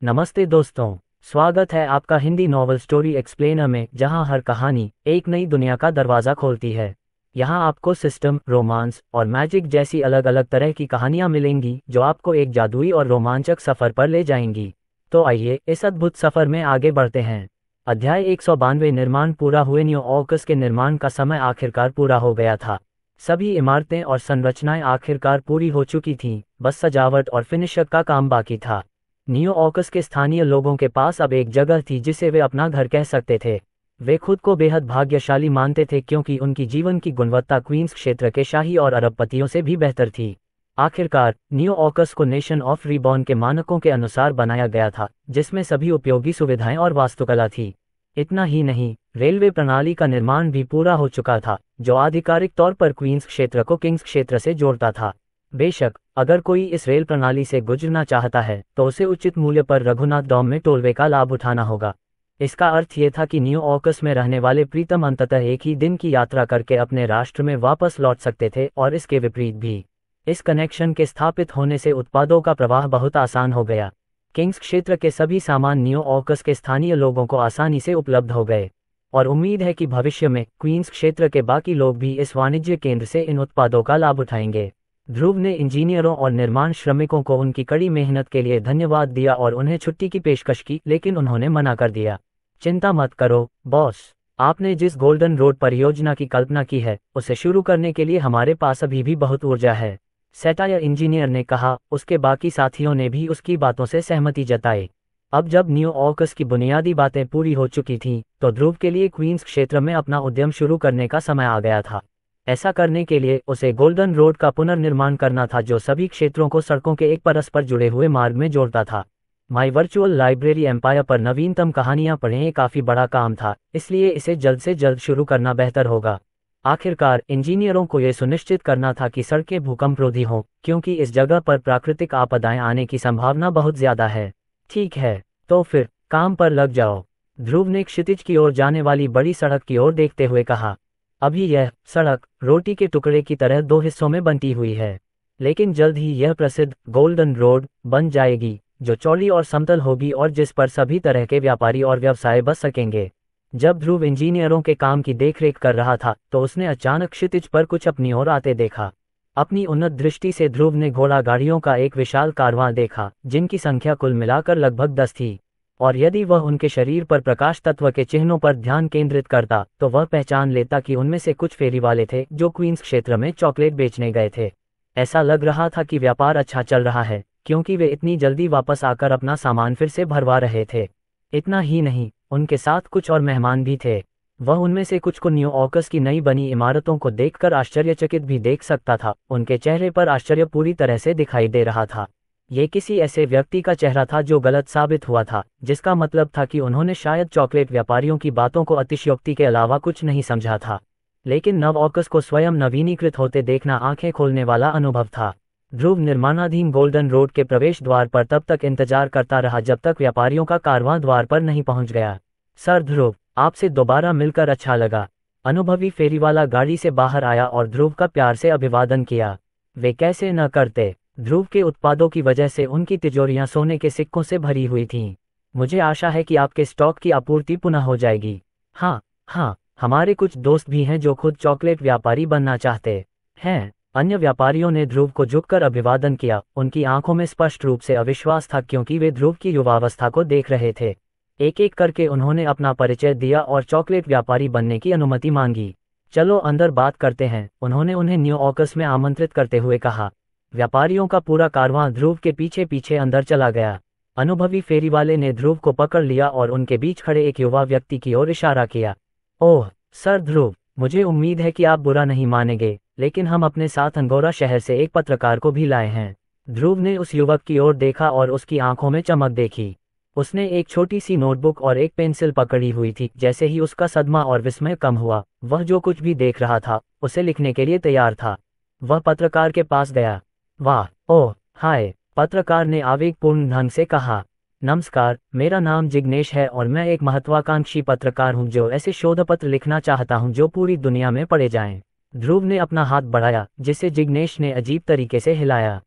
नमस्ते दोस्तों। स्वागत है आपका हिंदी नॉवल स्टोरी एक्सप्लेनर में, जहां हर कहानी एक नई दुनिया का दरवाज़ा खोलती है। यहां आपको सिस्टम, रोमांस और मैजिक जैसी अलग अलग तरह की कहानियां मिलेंगी जो आपको एक जादुई और रोमांचक सफ़र पर ले जाएंगी। तो आइए इस अद्भुत सफ़र में आगे बढ़ते हैं। अध्याय 192। निर्माण पूरा हुए। न्यू ऑर्कस के निर्माण का समय आखिरकार पूरा हो गया था। सभी इमारतें और संरचनाएं आखिरकार पूरी हो चुकी थीं, बस सजावट और फिनिशर का काम बाकी था। न्यू ऑर्कस के स्थानीय लोगों के पास अब एक जगह थी जिसे वे अपना घर कह सकते थे। वे खुद को बेहद भाग्यशाली मानते थे क्योंकि उनकी जीवन की गुणवत्ता क्वींस क्षेत्र के शाही और अरबपतियों से भी बेहतर थी। आखिरकार न्यू ऑर्कस को नेशन ऑफ रिबॉर्न के मानकों के अनुसार बनाया गया था, जिसमें सभी उपयोगी सुविधाएं और वास्तुकला थी। इतना ही नहीं, रेलवे प्रणाली का निर्माण भी पूरा हो चुका था, जो आधिकारिक तौर पर क्वींस क्षेत्र को किंग्स क्षेत्र से जोड़ता था। बेशक, अगर कोई इस रेल प्रणाली से गुजरना चाहता है तो उसे उचित मूल्य पर रघुनाथ डॉम में टोलवे का लाभ उठाना होगा। इसका अर्थ ये था कि न्यू ऑर्कस में रहने वाले प्रीतम अंततः एक ही दिन की यात्रा करके अपने राष्ट्र में वापस लौट सकते थे, और इसके विपरीत भी। इस कनेक्शन के स्थापित होने से उत्पादों का प्रवाह बहुत आसान हो गया। किंग्स क्षेत्र के सभी सामान न्यू ऑर्कस के स्थानीय लोगों को आसानी से उपलब्ध हो गए, और उम्मीद है कि भविष्य में क्वींस क्षेत्र के बाकी लोग भी इस वाणिज्य केंद्र से इन उत्पादों का लाभ उठाएंगे। ध्रुव ने इंजीनियरों और निर्माण श्रमिकों को उनकी कड़ी मेहनत के लिए धन्यवाद दिया और उन्हें छुट्टी की पेशकश की, लेकिन उन्होंने मना कर दिया। चिंता मत करो बॉस, आपने जिस गोल्डन रोड परियोजना की कल्पना की है उसे शुरू करने के लिए हमारे पास अभी भी बहुत ऊर्जा है, सैटायर इंजीनियर ने कहा। उसके बाकी साथियों ने भी उसकी बातों से सहमति जताई। अब जब न्यू ऑर्कस की बुनियादी बातें पूरी हो चुकी थीं, तो ध्रुव के लिए क्वींस क्षेत्र में अपना उद्यम शुरू करने का समय आ गया था। ऐसा करने के लिए उसे गोल्डन रोड का पुनर्निर्माण करना था, जो सभी क्षेत्रों को सड़कों के एक परस्पर जुड़े हुए मार्ग में जोड़ता था। माई वर्चुअल लाइब्रेरी एम्पायर पर नवीनतम कहानियां पढ़ें। ये काफ़ी बड़ा काम था, इसलिए इसे जल्द से जल्द शुरू करना बेहतर होगा। आखिरकार इंजीनियरों को यह सुनिश्चित करना था कि सड़कें भूकंपरोधी हों, क्योंकि इस जगह पर प्राकृतिक आपदाएं आने की संभावना बहुत ज़्यादा है। ठीक है, तो फिर काम पर लग जाओ, ध्रुव ने क्षितिज की ओर जाने वाली बड़ी सड़क की ओर देखते हुए कहा। अभी यह सड़क रोटी के टुकड़े की तरह दो हिस्सों में बंटी हुई है, लेकिन जल्द ही यह प्रसिद्ध गोल्डन रोड बन जाएगी, जो चौड़ी और समतल होगी और जिस पर सभी तरह के व्यापारी और व्यवसाय बस सकेंगे। जब ध्रुव इंजीनियरों के काम की देखरेख कर रहा था तो उसने अचानक क्षितिज पर कुछ अपनी ओर आते देखा। अपनी उन्नत दृष्टि से ध्रुव ने घोड़ा गाड़ियों का एक विशाल कारवां देखा, जिनकी संख्या कुल मिलाकर लगभग 10 थी। और यदि वह उनके शरीर पर प्रकाश तत्व के चिन्हों पर ध्यान केंद्रित करता तो वह पहचान लेता कि उनमें से कुछ फेरी वाले थे जो क्वींस क्षेत्र में चॉकलेट बेचने गए थे। ऐसा लग रहा था कि व्यापार अच्छा चल रहा है, क्योंकि वे इतनी जल्दी वापस आकर अपना सामान फिर से भरवा रहे थे। इतना ही नहीं, उनके साथ कुछ और मेहमान भी थे। वह उनमें से कुछ को न्यू ऑर्कस की नई बनी इमारतों को देखकर आश्चर्यचकित भी देख सकता था। उनके चेहरे पर आश्चर्य पूरी तरह से दिखाई दे रहा था। ये किसी ऐसे व्यक्ति का चेहरा था जो गलत साबित हुआ था, जिसका मतलब था कि उन्होंने शायद चॉकलेट व्यापारियों की बातों को अतिशयोक्ति के अलावा कुछ नहीं समझा था। लेकिन नव ऑर्कस को स्वयं नवीनीकृत होते देखना आंखें खोलने वाला अनुभव था। ध्रुव निर्माणाधीन गोल्डन रोड के प्रवेश द्वार पर तब तक इंतजार करता रहा जब तक व्यापारियों का कारवां द्वार पर नहीं पहुंच गया। सर ध्रुव, आपसे दोबारा मिलकर अच्छा लगा। अनुभवी फेरीवाला गाड़ी से बाहर आया और ध्रुव का प्यार से अभिवादन किया। वे कैसे न करते, ध्रुव के उत्पादों की वजह से उनकी तिजोरियां सोने के सिक्कों से भरी हुई थीं। मुझे आशा है कि आपके स्टॉक की आपूर्ति पुनः हो जाएगी। हाँ, हमारे कुछ दोस्त भी हैं जो खुद चॉकलेट व्यापारी बनना चाहते हैं। अन्य व्यापारियों ने ध्रुव को झुककर अभिवादन किया। उनकी आंखों में स्पष्ट रूप से अविश्वास था, क्योंकि वे ध्रुव की युवावस्था को देख रहे थे। एक एक करके उन्होंने अपना परिचय दिया और चॉकलेट व्यापारी बनने की अनुमति मांगी। चलो अंदर बात करते हैं, उन्होंने उन्हें न्यू ऑर्कस में आमंत्रित करते हुए कहा। व्यापारियों का पूरा कारवां ध्रुव के पीछे पीछे अंदर चला गया। अनुभवी फेरीवाले ने ध्रुव को पकड़ लिया और उनके बीच खड़े एक युवा व्यक्ति की ओर इशारा किया। ओह सर ध्रुव, मुझे उम्मीद है कि आप बुरा नहीं मानेंगे, लेकिन हम अपने साथ अंगोरा शहर से एक पत्रकार को भी लाए हैं। ध्रुव ने उस युवक की ओर देखा और उसकी आंखों में चमक देखी। उसने एक छोटी सी नोटबुक और एक पेंसिल पकड़ी हुई थी। जैसे ही उसका सदमा और विस्मय कम हुआ, वह जो कुछ भी देख रहा था उसे लिखने के लिए तैयार था। वह पत्रकार के पास गया। वाह, ओह हाय, पत्रकार ने आवेगपूर्ण ढंग से कहा। नमस्कार, मेरा नाम जिग्नेश है और मैं एक महत्वाकांक्षी पत्रकार हूं जो ऐसे शोधपत्र लिखना चाहता हूं जो पूरी दुनिया में पढ़े जाएं। ध्रुव ने अपना हाथ बढ़ाया, जिसे जिग्नेश ने अजीब तरीके से हिलाया।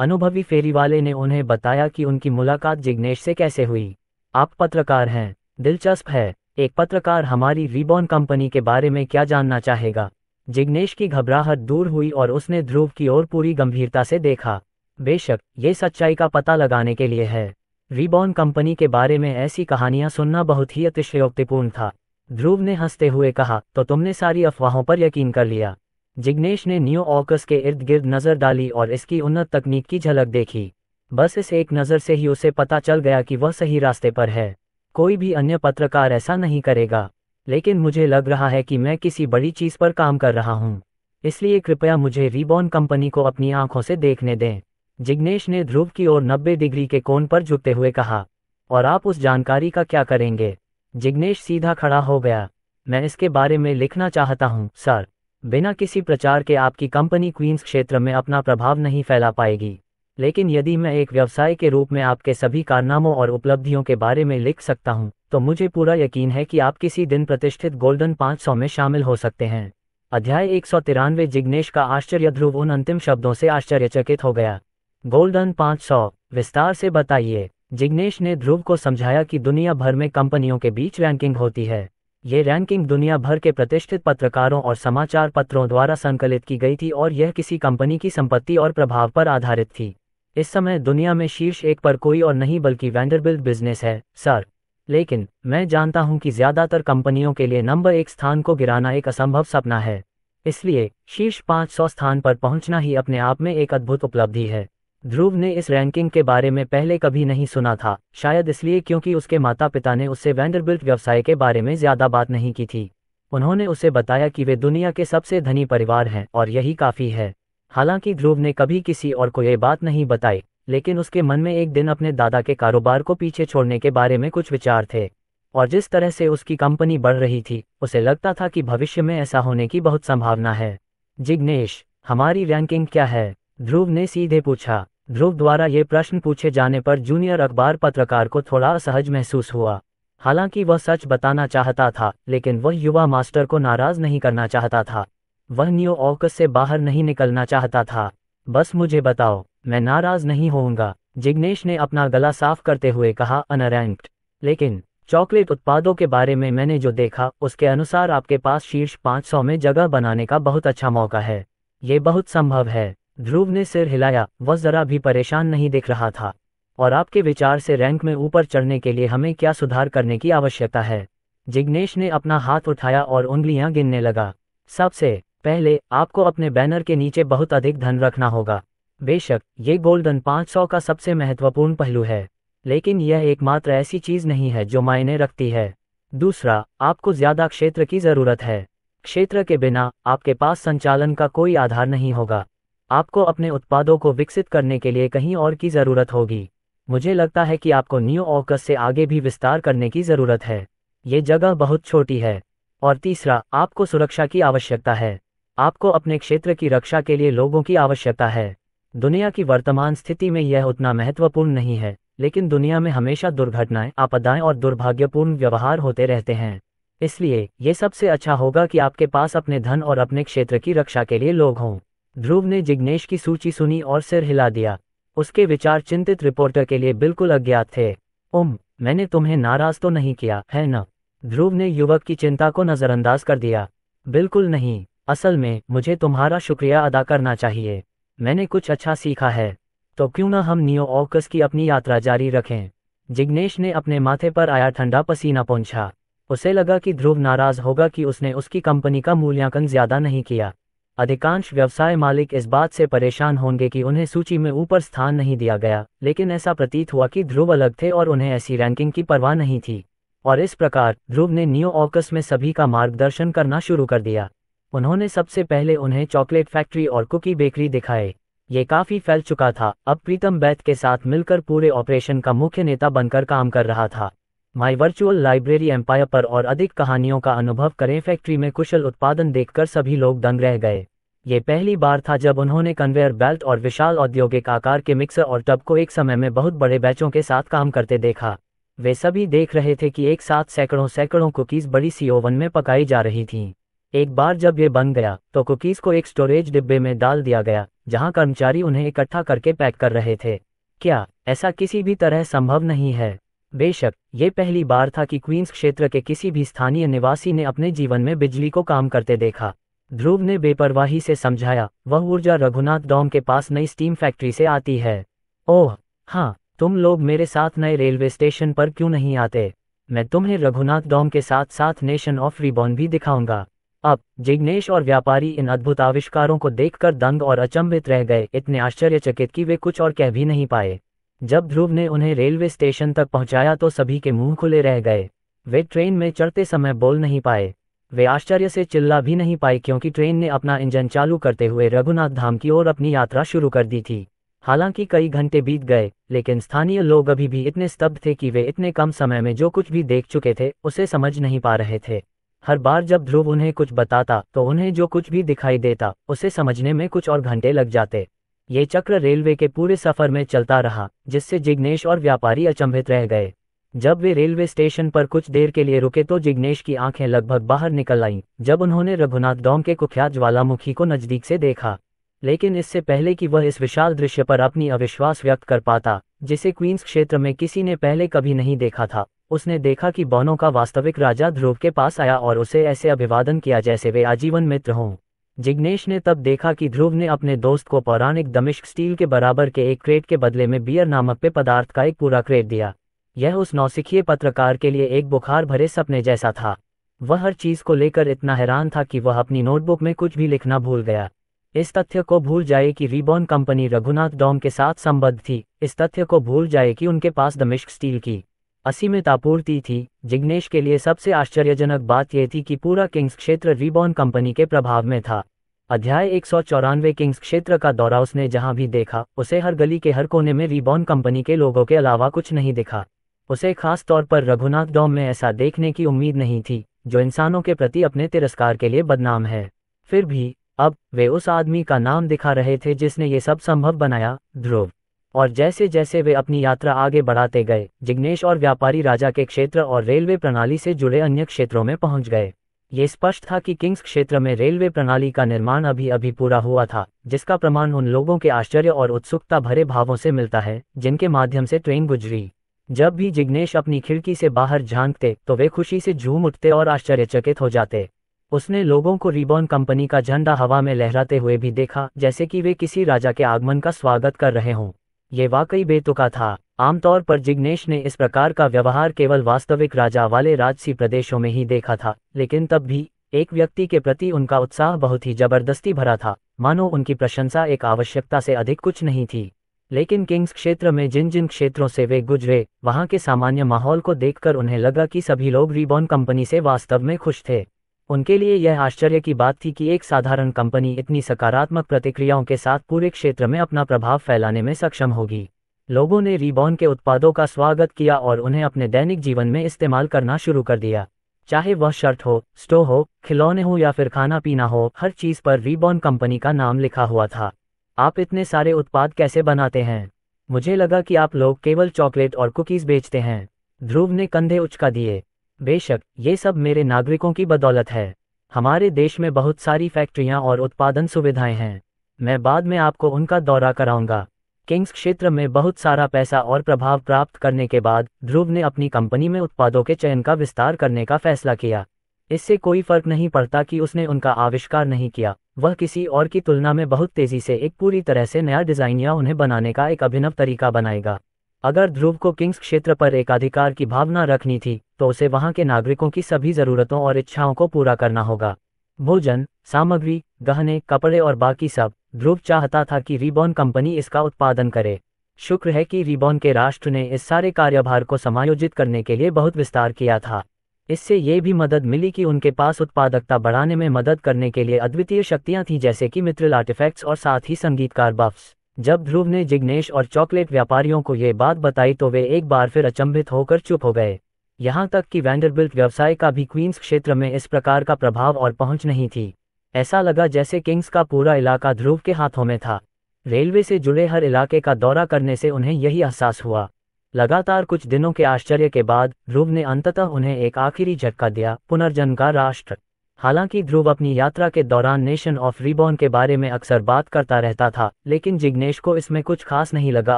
अनुभवी फेरी वाले ने उन्हें बताया कि उनकी मुलाकात जिग्नेश से कैसे हुई। आप पत्रकार हैं, दिलचस्प है। एक पत्रकार हमारी रिबॉन कंपनी के बारे में क्या जानना चाहेगा। जिग्नेश की घबराहट दूर हुई और उसने ध्रुव की ओर पूरी गंभीरता से देखा। बेशक, ये सच्चाई का पता लगाने के लिए है। रिबॉन कंपनी के बारे में ऐसी कहानियां सुनना बहुत ही अतिशयोक्तिपूर्ण था। ध्रुव ने हंसते हुए कहा, तो तुमने सारी अफवाहों पर यकीन कर लिया। जिग्नेश ने न्यू ऑकस के इर्द गिर्द नजर डाली और इसकी उन्नत तकनीक की झलक देखी। बस इस एक नज़र से ही उसे पता चल गया कि वह सही रास्ते पर है। कोई भी अन्य पत्रकार ऐसा नहीं करेगा। लेकिन मुझे लग रहा है कि मैं किसी बड़ी चीज़ पर काम कर रहा हूँ, इसलिए कृपया मुझे रिबॉन कंपनी को अपनी आंखों से देखने दें। जिग्नेश ने ध्रुव की ओर 90 डिग्री के कोण पर झुकते हुए कहा, और आप उस जानकारी का क्या करेंगे? जिग्नेश सीधा खड़ा हो गया। मैं इसके बारे में लिखना चाहता हूँ, सर। बिना किसी प्रचार के आपकी कंपनी क्वींस क्षेत्र में अपना प्रभाव नहीं फैला पाएगी। लेकिन यदि मैं एक व्यवसाय के रूप में आपके सभी कारनामों और उपलब्धियों के बारे में लिख सकता हूं, तो मुझे पूरा यकीन है कि आप किसी दिन प्रतिष्ठित गोल्डन 500 में शामिल हो सकते हैं। अध्याय 193। जिग्नेश का आश्चर्य। ध्रुव उन अंतिम शब्दों से आश्चर्यचकित हो गया। गोल्डन 500, विस्तार से बताइए। जिग्नेश ने ध्रुव को समझाया कि दुनिया भर में कंपनियों के बीच रैंकिंग होती है। ये रैंकिंग दुनिया भर के प्रतिष्ठित पत्रकारों और समाचार पत्रों द्वारा संकलित की गई थी और यह किसी कंपनी की संपत्ति और प्रभाव पर आधारित थी। इस समय दुनिया में शीर्ष एक पर कोई और नहीं बल्कि वैंडरबिल्ट बिजनेस है, सर। लेकिन मैं जानता हूं कि ज्यादातर कंपनियों के लिए नंबर 1 स्थान को गिराना एक असंभव सपना है। इसलिए शीर्ष 500 स्थान पर पहुंचना ही अपने आप में एक अद्भुत उपलब्धि है। ध्रुव ने इस रैंकिंग के बारे में पहले कभी नहीं सुना था, शायद इसलिए क्योंकि उसके माता पिता ने उससे वैंडरबिल्ट व्यवसाय के बारे में ज्यादा बात नहीं की थी। उन्होंने उसे बताया कि वे दुनिया के सबसे धनी परिवार हैं और यही काफी है। हालांकि ध्रुव ने कभी किसी और को ये बात नहीं बताई, लेकिन उसके मन में एक दिन अपने दादा के कारोबार को पीछे छोड़ने के बारे में कुछ विचार थे। और जिस तरह से उसकी कंपनी बढ़ रही थी, उसे लगता था कि भविष्य में ऐसा होने की बहुत संभावना है। जिग्नेश, हमारी रैंकिंग क्या है? ध्रुव ने सीधे पूछा। ध्रुव द्वारा ये प्रश्न पूछे जाने पर जूनियर अखबार पत्रकार को थोड़ा असहज महसूस हुआ। हालांकि वह सच बताना चाहता था, लेकिन वह युवा मास्टर को नाराज नहीं करना चाहता था। वह न्यू ऑकस से बाहर नहीं निकलना चाहता था। बस मुझे बताओ, मैं नाराज नहीं होऊंगा, जिग्नेश ने अपना गला साफ करते हुए कहा। अनरैंक्ड। लेकिन चॉकलेट उत्पादों के बारे में मैंने जो देखा, उसके अनुसार आपके पास शीर्ष 500 में जगह बनाने का बहुत अच्छा मौका है। ये बहुत संभव है। ध्रुव ने सिर हिलाया। वह जरा भी परेशान नहीं दिख रहा था। और आपके विचार से रैंक में ऊपर चढ़ने के लिए हमें क्या सुधार करने की आवश्यकता है? जिग्नेश ने अपना हाथ उठाया और उंगलियां गिनने लगा। सबसे पहले आपको अपने बैनर के नीचे बहुत अधिक धन रखना होगा। बेशक, ये गोल्डन 500 का सबसे महत्वपूर्ण पहलू है, लेकिन यह एकमात्र ऐसी चीज नहीं है जो मायने रखती है। दूसरा, आपको ज्यादा क्षेत्र की जरूरत है। क्षेत्र के बिना आपके पास संचालन का कोई आधार नहीं होगा। आपको अपने उत्पादों को विकसित करने के लिए कहीं और की जरूरत होगी। मुझे लगता है कि आपको न्यू ऑकस से आगे भी विस्तार करने की जरूरत है। ये जगह बहुत छोटी है। और तीसरा, आपको सुरक्षा की आवश्यकता है। आपको अपने क्षेत्र की रक्षा के लिए लोगों की आवश्यकता है। दुनिया की वर्तमान स्थिति में यह उतना महत्वपूर्ण नहीं है, लेकिन दुनिया में हमेशा दुर्घटनाएं, आपदाएं और दुर्भाग्यपूर्ण व्यवहार होते रहते हैं। इसलिए ये सबसे अच्छा होगा कि आपके पास अपने धन और अपने क्षेत्र की रक्षा के लिए लोग हों। ध्रुव ने जिग्नेश की सूची सुनी और सिर हिला दिया। उसके विचार चिंतित रिपोर्टर के लिए बिल्कुल अज्ञात थे। मैंने तुम्हें नाराज तो नहीं किया, है न? ध्रुव ने युवक की चिंता को नजरअंदाज कर दिया। बिल्कुल नहीं। असल में मुझे तुम्हारा शुक्रिया अदा करना चाहिए। मैंने कुछ अच्छा सीखा है। तो क्यों न हम न्यू ऑकस की अपनी यात्रा जारी रखें? जिग्नेश ने अपने माथे पर आया ठंडा पसीना पोंछा। उसे लगा कि ध्रुव नाराज होगा कि उसने उसकी कंपनी का मूल्यांकन ज्यादा नहीं किया। अधिकांश व्यवसाय मालिक इस बात से परेशान होंगे कि उन्हें सूची में ऊपर स्थान नहीं दिया गया, लेकिन ऐसा प्रतीत हुआ कि ध्रुव अलग थे और उन्हें ऐसी रैंकिंग की परवाह नहीं थी। और इस प्रकार ध्रुव ने न्यू ऑकस में सभी का मार्गदर्शन करना शुरू कर दिया। उन्होंने सबसे पहले उन्हें चॉकलेट फैक्ट्री और कुकी बेकरी दिखाए। ये काफी फैल चुका था। अब प्रीतम बैथ के साथ मिलकर पूरे ऑपरेशन का मुख्य नेता बनकर काम कर रहा था। माई वर्चुअल लाइब्रेरी एम्पायर पर और अधिक कहानियों का अनुभव करें। फैक्ट्री में कुशल उत्पादन देखकर सभी लोग दंग रह गए। ये पहली बार था जब उन्होंने कन्वेयर बेल्ट और विशाल औद्योगिक आकार के मिक्सर और टब को एक समय में बहुत बड़े बैचों के साथ काम करते देखा। वे सभी देख रहे थे कि एक साथ सैकड़ों कुकीज बड़ी सी ओवन में पकाई जा रही थीं। एक बार जब ये बन गया तो कुकीज़ को एक स्टोरेज डिब्बे में डाल दिया गया, जहां कर्मचारी उन्हें इकट्ठा करके पैक कर रहे थे। क्या ऐसा किसी भी तरह संभव नहीं है? बेशक, ये पहली बार था कि क्वींस क्षेत्र के किसी भी स्थानीय निवासी ने अपने जीवन में बिजली को काम करते देखा। ध्रुव ने बेपरवाही से समझाया, वह ऊर्जा रघुनाथ डॉम के पास नई स्टीम फैक्ट्री से आती है। ओह हाँ, तुम लोग मेरे साथ नए रेलवे स्टेशन पर क्यों नहीं आते? मैं तुम्हें रघुनाथ डॉम के साथ साथ नेशन ऑफ रिबॉर्न भी दिखाऊंगा। अब जिग्नेश और व्यापारी इन अद्भुत आविष्कारों को देखकर दंग और अचंभित रह गए, इतने आश्चर्यचकित कि वे कुछ और कह भी नहीं पाए। जब ध्रुव ने उन्हें रेलवे स्टेशन तक पहुंचाया तो सभी के मुंह खुले रह गए। वे ट्रेन में चढ़ते समय बोल नहीं पाए। वे आश्चर्य से चिल्ला भी नहीं पाए क्योंकि ट्रेन ने अपना इंजन चालू करते हुए रघुनाथ धाम की ओर अपनी यात्रा शुरू कर दी थी। हालांकि कई घंटे बीत गए, लेकिन स्थानीय लोग अभी भी इतने स्तब्ध थे कि वे इतने कम समय में जो कुछ भी देख चुके थे उसे समझ नहीं पा रहे थे। हर बार जब ध्रुव उन्हें कुछ बताता तो उन्हें जो कुछ भी दिखाई देता उसे समझने में कुछ और घंटे लग जाते। ये चक्र रेलवे के पूरे सफर में चलता रहा, जिससे जिग्नेश और व्यापारी अचंभित रह गए। जब वे रेलवे स्टेशन पर कुछ देर के लिए रुके तो जिग्नेश की आंखें लगभग बाहर निकल आईं जब उन्होंने रघुनाथ डॉम के कुख्यात ज्वालामुखी को नजदीक से देखा। लेकिन इससे पहले कि वह इस विशाल दृश्य पर अपनी अविश्वास व्यक्त कर पाता, जिसे क्वींस क्षेत्र में किसी ने पहले कभी नहीं देखा था, उसने देखा कि बौनों का वास्तविक राजा ध्रुव के पास आया और उसे ऐसे अभिवादन किया जैसे वे आजीवन मित्र हों। जिग्नेश ने तब देखा कि ध्रुव ने अपने दोस्त को पौराणिक दमिश्क स्टील के बराबर के एक क्रेट के बदले में बियर नामक पेय पदार्थ का एक पूरा क्रेट दिया। यह उस नौसिखिए पत्रकार के लिए एक बुखार भरे सपने जैसा था। वह हर चीज को लेकर इतना हैरान था कि वह अपनी नोटबुक में कुछ भी लिखना भूल गया। इस तथ्य को भूल जाए कि रिबॉर्न कंपनी रघुनाथ डॉम के साथ संबद्ध थी, इस तथ्य को भूल जाए कि उनके पास दमिश्क स्टील की असीमित आपूर्ति थी। जिग्नेश के लिए सबसे आश्चर्यजनक बात यह थी कि पूरा किंग्स क्षेत्र रिबॉर्न कंपनी के प्रभाव में था। अध्याय 194 किंग्स क्षेत्र का दौरा। उसने जहां भी देखा उसे हर गली के हर कोने में रिबॉर्न कंपनी के लोगों के अलावा कुछ नहीं दिखा। उसे खास तौर पर रघुनाथ डॉम में ऐसा देखने की उम्मीद नहीं थी, जो इंसानों के प्रति अपने तिरस्कार के लिए बदनाम है। फिर भी अब वे उस आदमी का नाम दिखा रहे थे जिसने ये सब संभव बनाया, ध्रुव। और जैसे जैसे वे अपनी यात्रा आगे बढ़ाते गए, जिग्नेश और व्यापारी राजा के क्षेत्र और रेलवे प्रणाली से जुड़े अन्य क्षेत्रों में पहुंच गए। ये स्पष्ट था कि किंग्स क्षेत्र में रेलवे प्रणाली का निर्माण अभी अभी पूरा हुआ था, जिसका प्रमाण उन लोगों के आश्चर्य और उत्सुकता भरे भावों से मिलता है जिनके माध्यम से ट्रेन गुजरी। जब भी जिग्नेश अपनी खिड़की से बाहर झांकते तो वे खुशी से झूम उठते और आश्चर्यचकित हो जाते। उसने लोगों को रिबॉर्न कंपनी का झंडा हवा में लहराते हुए भी देखा, जैसे कि वे किसी राजा के आगमन का स्वागत कर रहे हों। ये वाकई बेतुका था। आमतौर पर जिग्नेश ने इस प्रकार का व्यवहार केवल वास्तविक राजा वाले राजसी प्रदेशों में ही देखा था, लेकिन तब भी एक व्यक्ति के प्रति उनका उत्साह बहुत ही जबरदस्ती भरा था, मानो उनकी प्रशंसा एक आवश्यकता से अधिक कुछ नहीं थी। लेकिन किंग्स क्षेत्र में जिन जिन क्षेत्रों से वे गुजरे, वहां के सामान्य माहौल को देखकर उन्हें लगा कि सभी लोग रिबॉर्न कंपनी से वास्तव में खुश थे। उनके लिए यह आश्चर्य की बात थी कि एक साधारण कंपनी इतनी सकारात्मक प्रतिक्रियाओं के साथ पूरे क्षेत्र में अपना प्रभाव फैलाने में सक्षम होगी। लोगों ने रिबॉर्न के उत्पादों का स्वागत किया और उन्हें अपने दैनिक जीवन में इस्तेमाल करना शुरू कर दिया। चाहे वह शर्ट हो, स्टोव हो, खिलौने हो या फिर खाना पीना हो, हर चीज पर रिबॉर्न कंपनी का नाम लिखा हुआ था। आप इतने सारे उत्पाद कैसे बनाते हैं? मुझे लगा कि आप लोग केवल चॉकलेट और कुकीज बेचते हैं। ध्रुव ने कंधे उचका दिए। बेशक, ये सब मेरे नागरिकों की बदौलत है। हमारे देश में बहुत सारी फैक्ट्रियां और उत्पादन सुविधाएं हैं। मैं बाद में आपको उनका दौरा कराऊंगा। किंग्स क्षेत्र में बहुत सारा पैसा और प्रभाव प्राप्त करने के बाद ध्रुव ने अपनी कंपनी में उत्पादों के चयन का विस्तार करने का फैसला किया। इससे कोई फर्क नहीं पड़ता कि उसने उनका आविष्कार नहीं किया, वह किसी और की तुलना में बहुत तेजी से एक पूरी तरह से नया डिजाइन या उन्हें बनाने का एक अभिनव तरीका बनाएगा। अगर ध्रुव को किंग्स क्षेत्र पर एक अधिकार की भावना रखनी थी तो उसे वहां के नागरिकों की सभी जरूरतों और इच्छाओं को पूरा करना होगा। भोजन, सामग्री, गहने, कपड़े और बाकी सब। ध्रुव चाहता था कि रिबॉर्न कंपनी इसका उत्पादन करे। शुक्र है कि रिबॉर्न के राष्ट्र ने इस सारे कार्यभार को समायोजित करने के लिए बहुत विस्तार किया था। इससे ये भी मदद मिली कि उनके पास उत्पादकता बढ़ाने में मदद करने के लिए अद्वितीय शक्तियां थीं, जैसे कि मित्रल आर्टिफैक्ट्स और साथ ही संगीतकार बफ्स। जब ध्रुव ने जिग्नेश और चॉकलेट व्यापारियों को ये बात बताई तो वे एक बार फिर अचंभित होकर चुप हो गए। यहाँ तक कि वैंडरबिल्ट व्यवसाय का भी क्वींस क्षेत्र में इस प्रकार का प्रभाव और पहुंच नहीं थी। ऐसा लगा जैसे किंग्स का पूरा इलाका ध्रुव के हाथों में था। रेलवे से जुड़े हर इलाके का दौरा करने से उन्हें यही एहसास हुआ। लगातार कुछ दिनों के आश्चर्य के बाद ध्रुव ने अंततः उन्हें एक आखिरी झटका दिया, पुनर्जन्म का राष्ट्र। हालांकि ध्रुव अपनी यात्रा के दौरान नेशन ऑफ रिबॉर्न के बारे में अक्सर बात करता रहता था, लेकिन जिग्नेश को इसमें कुछ खास नहीं लगा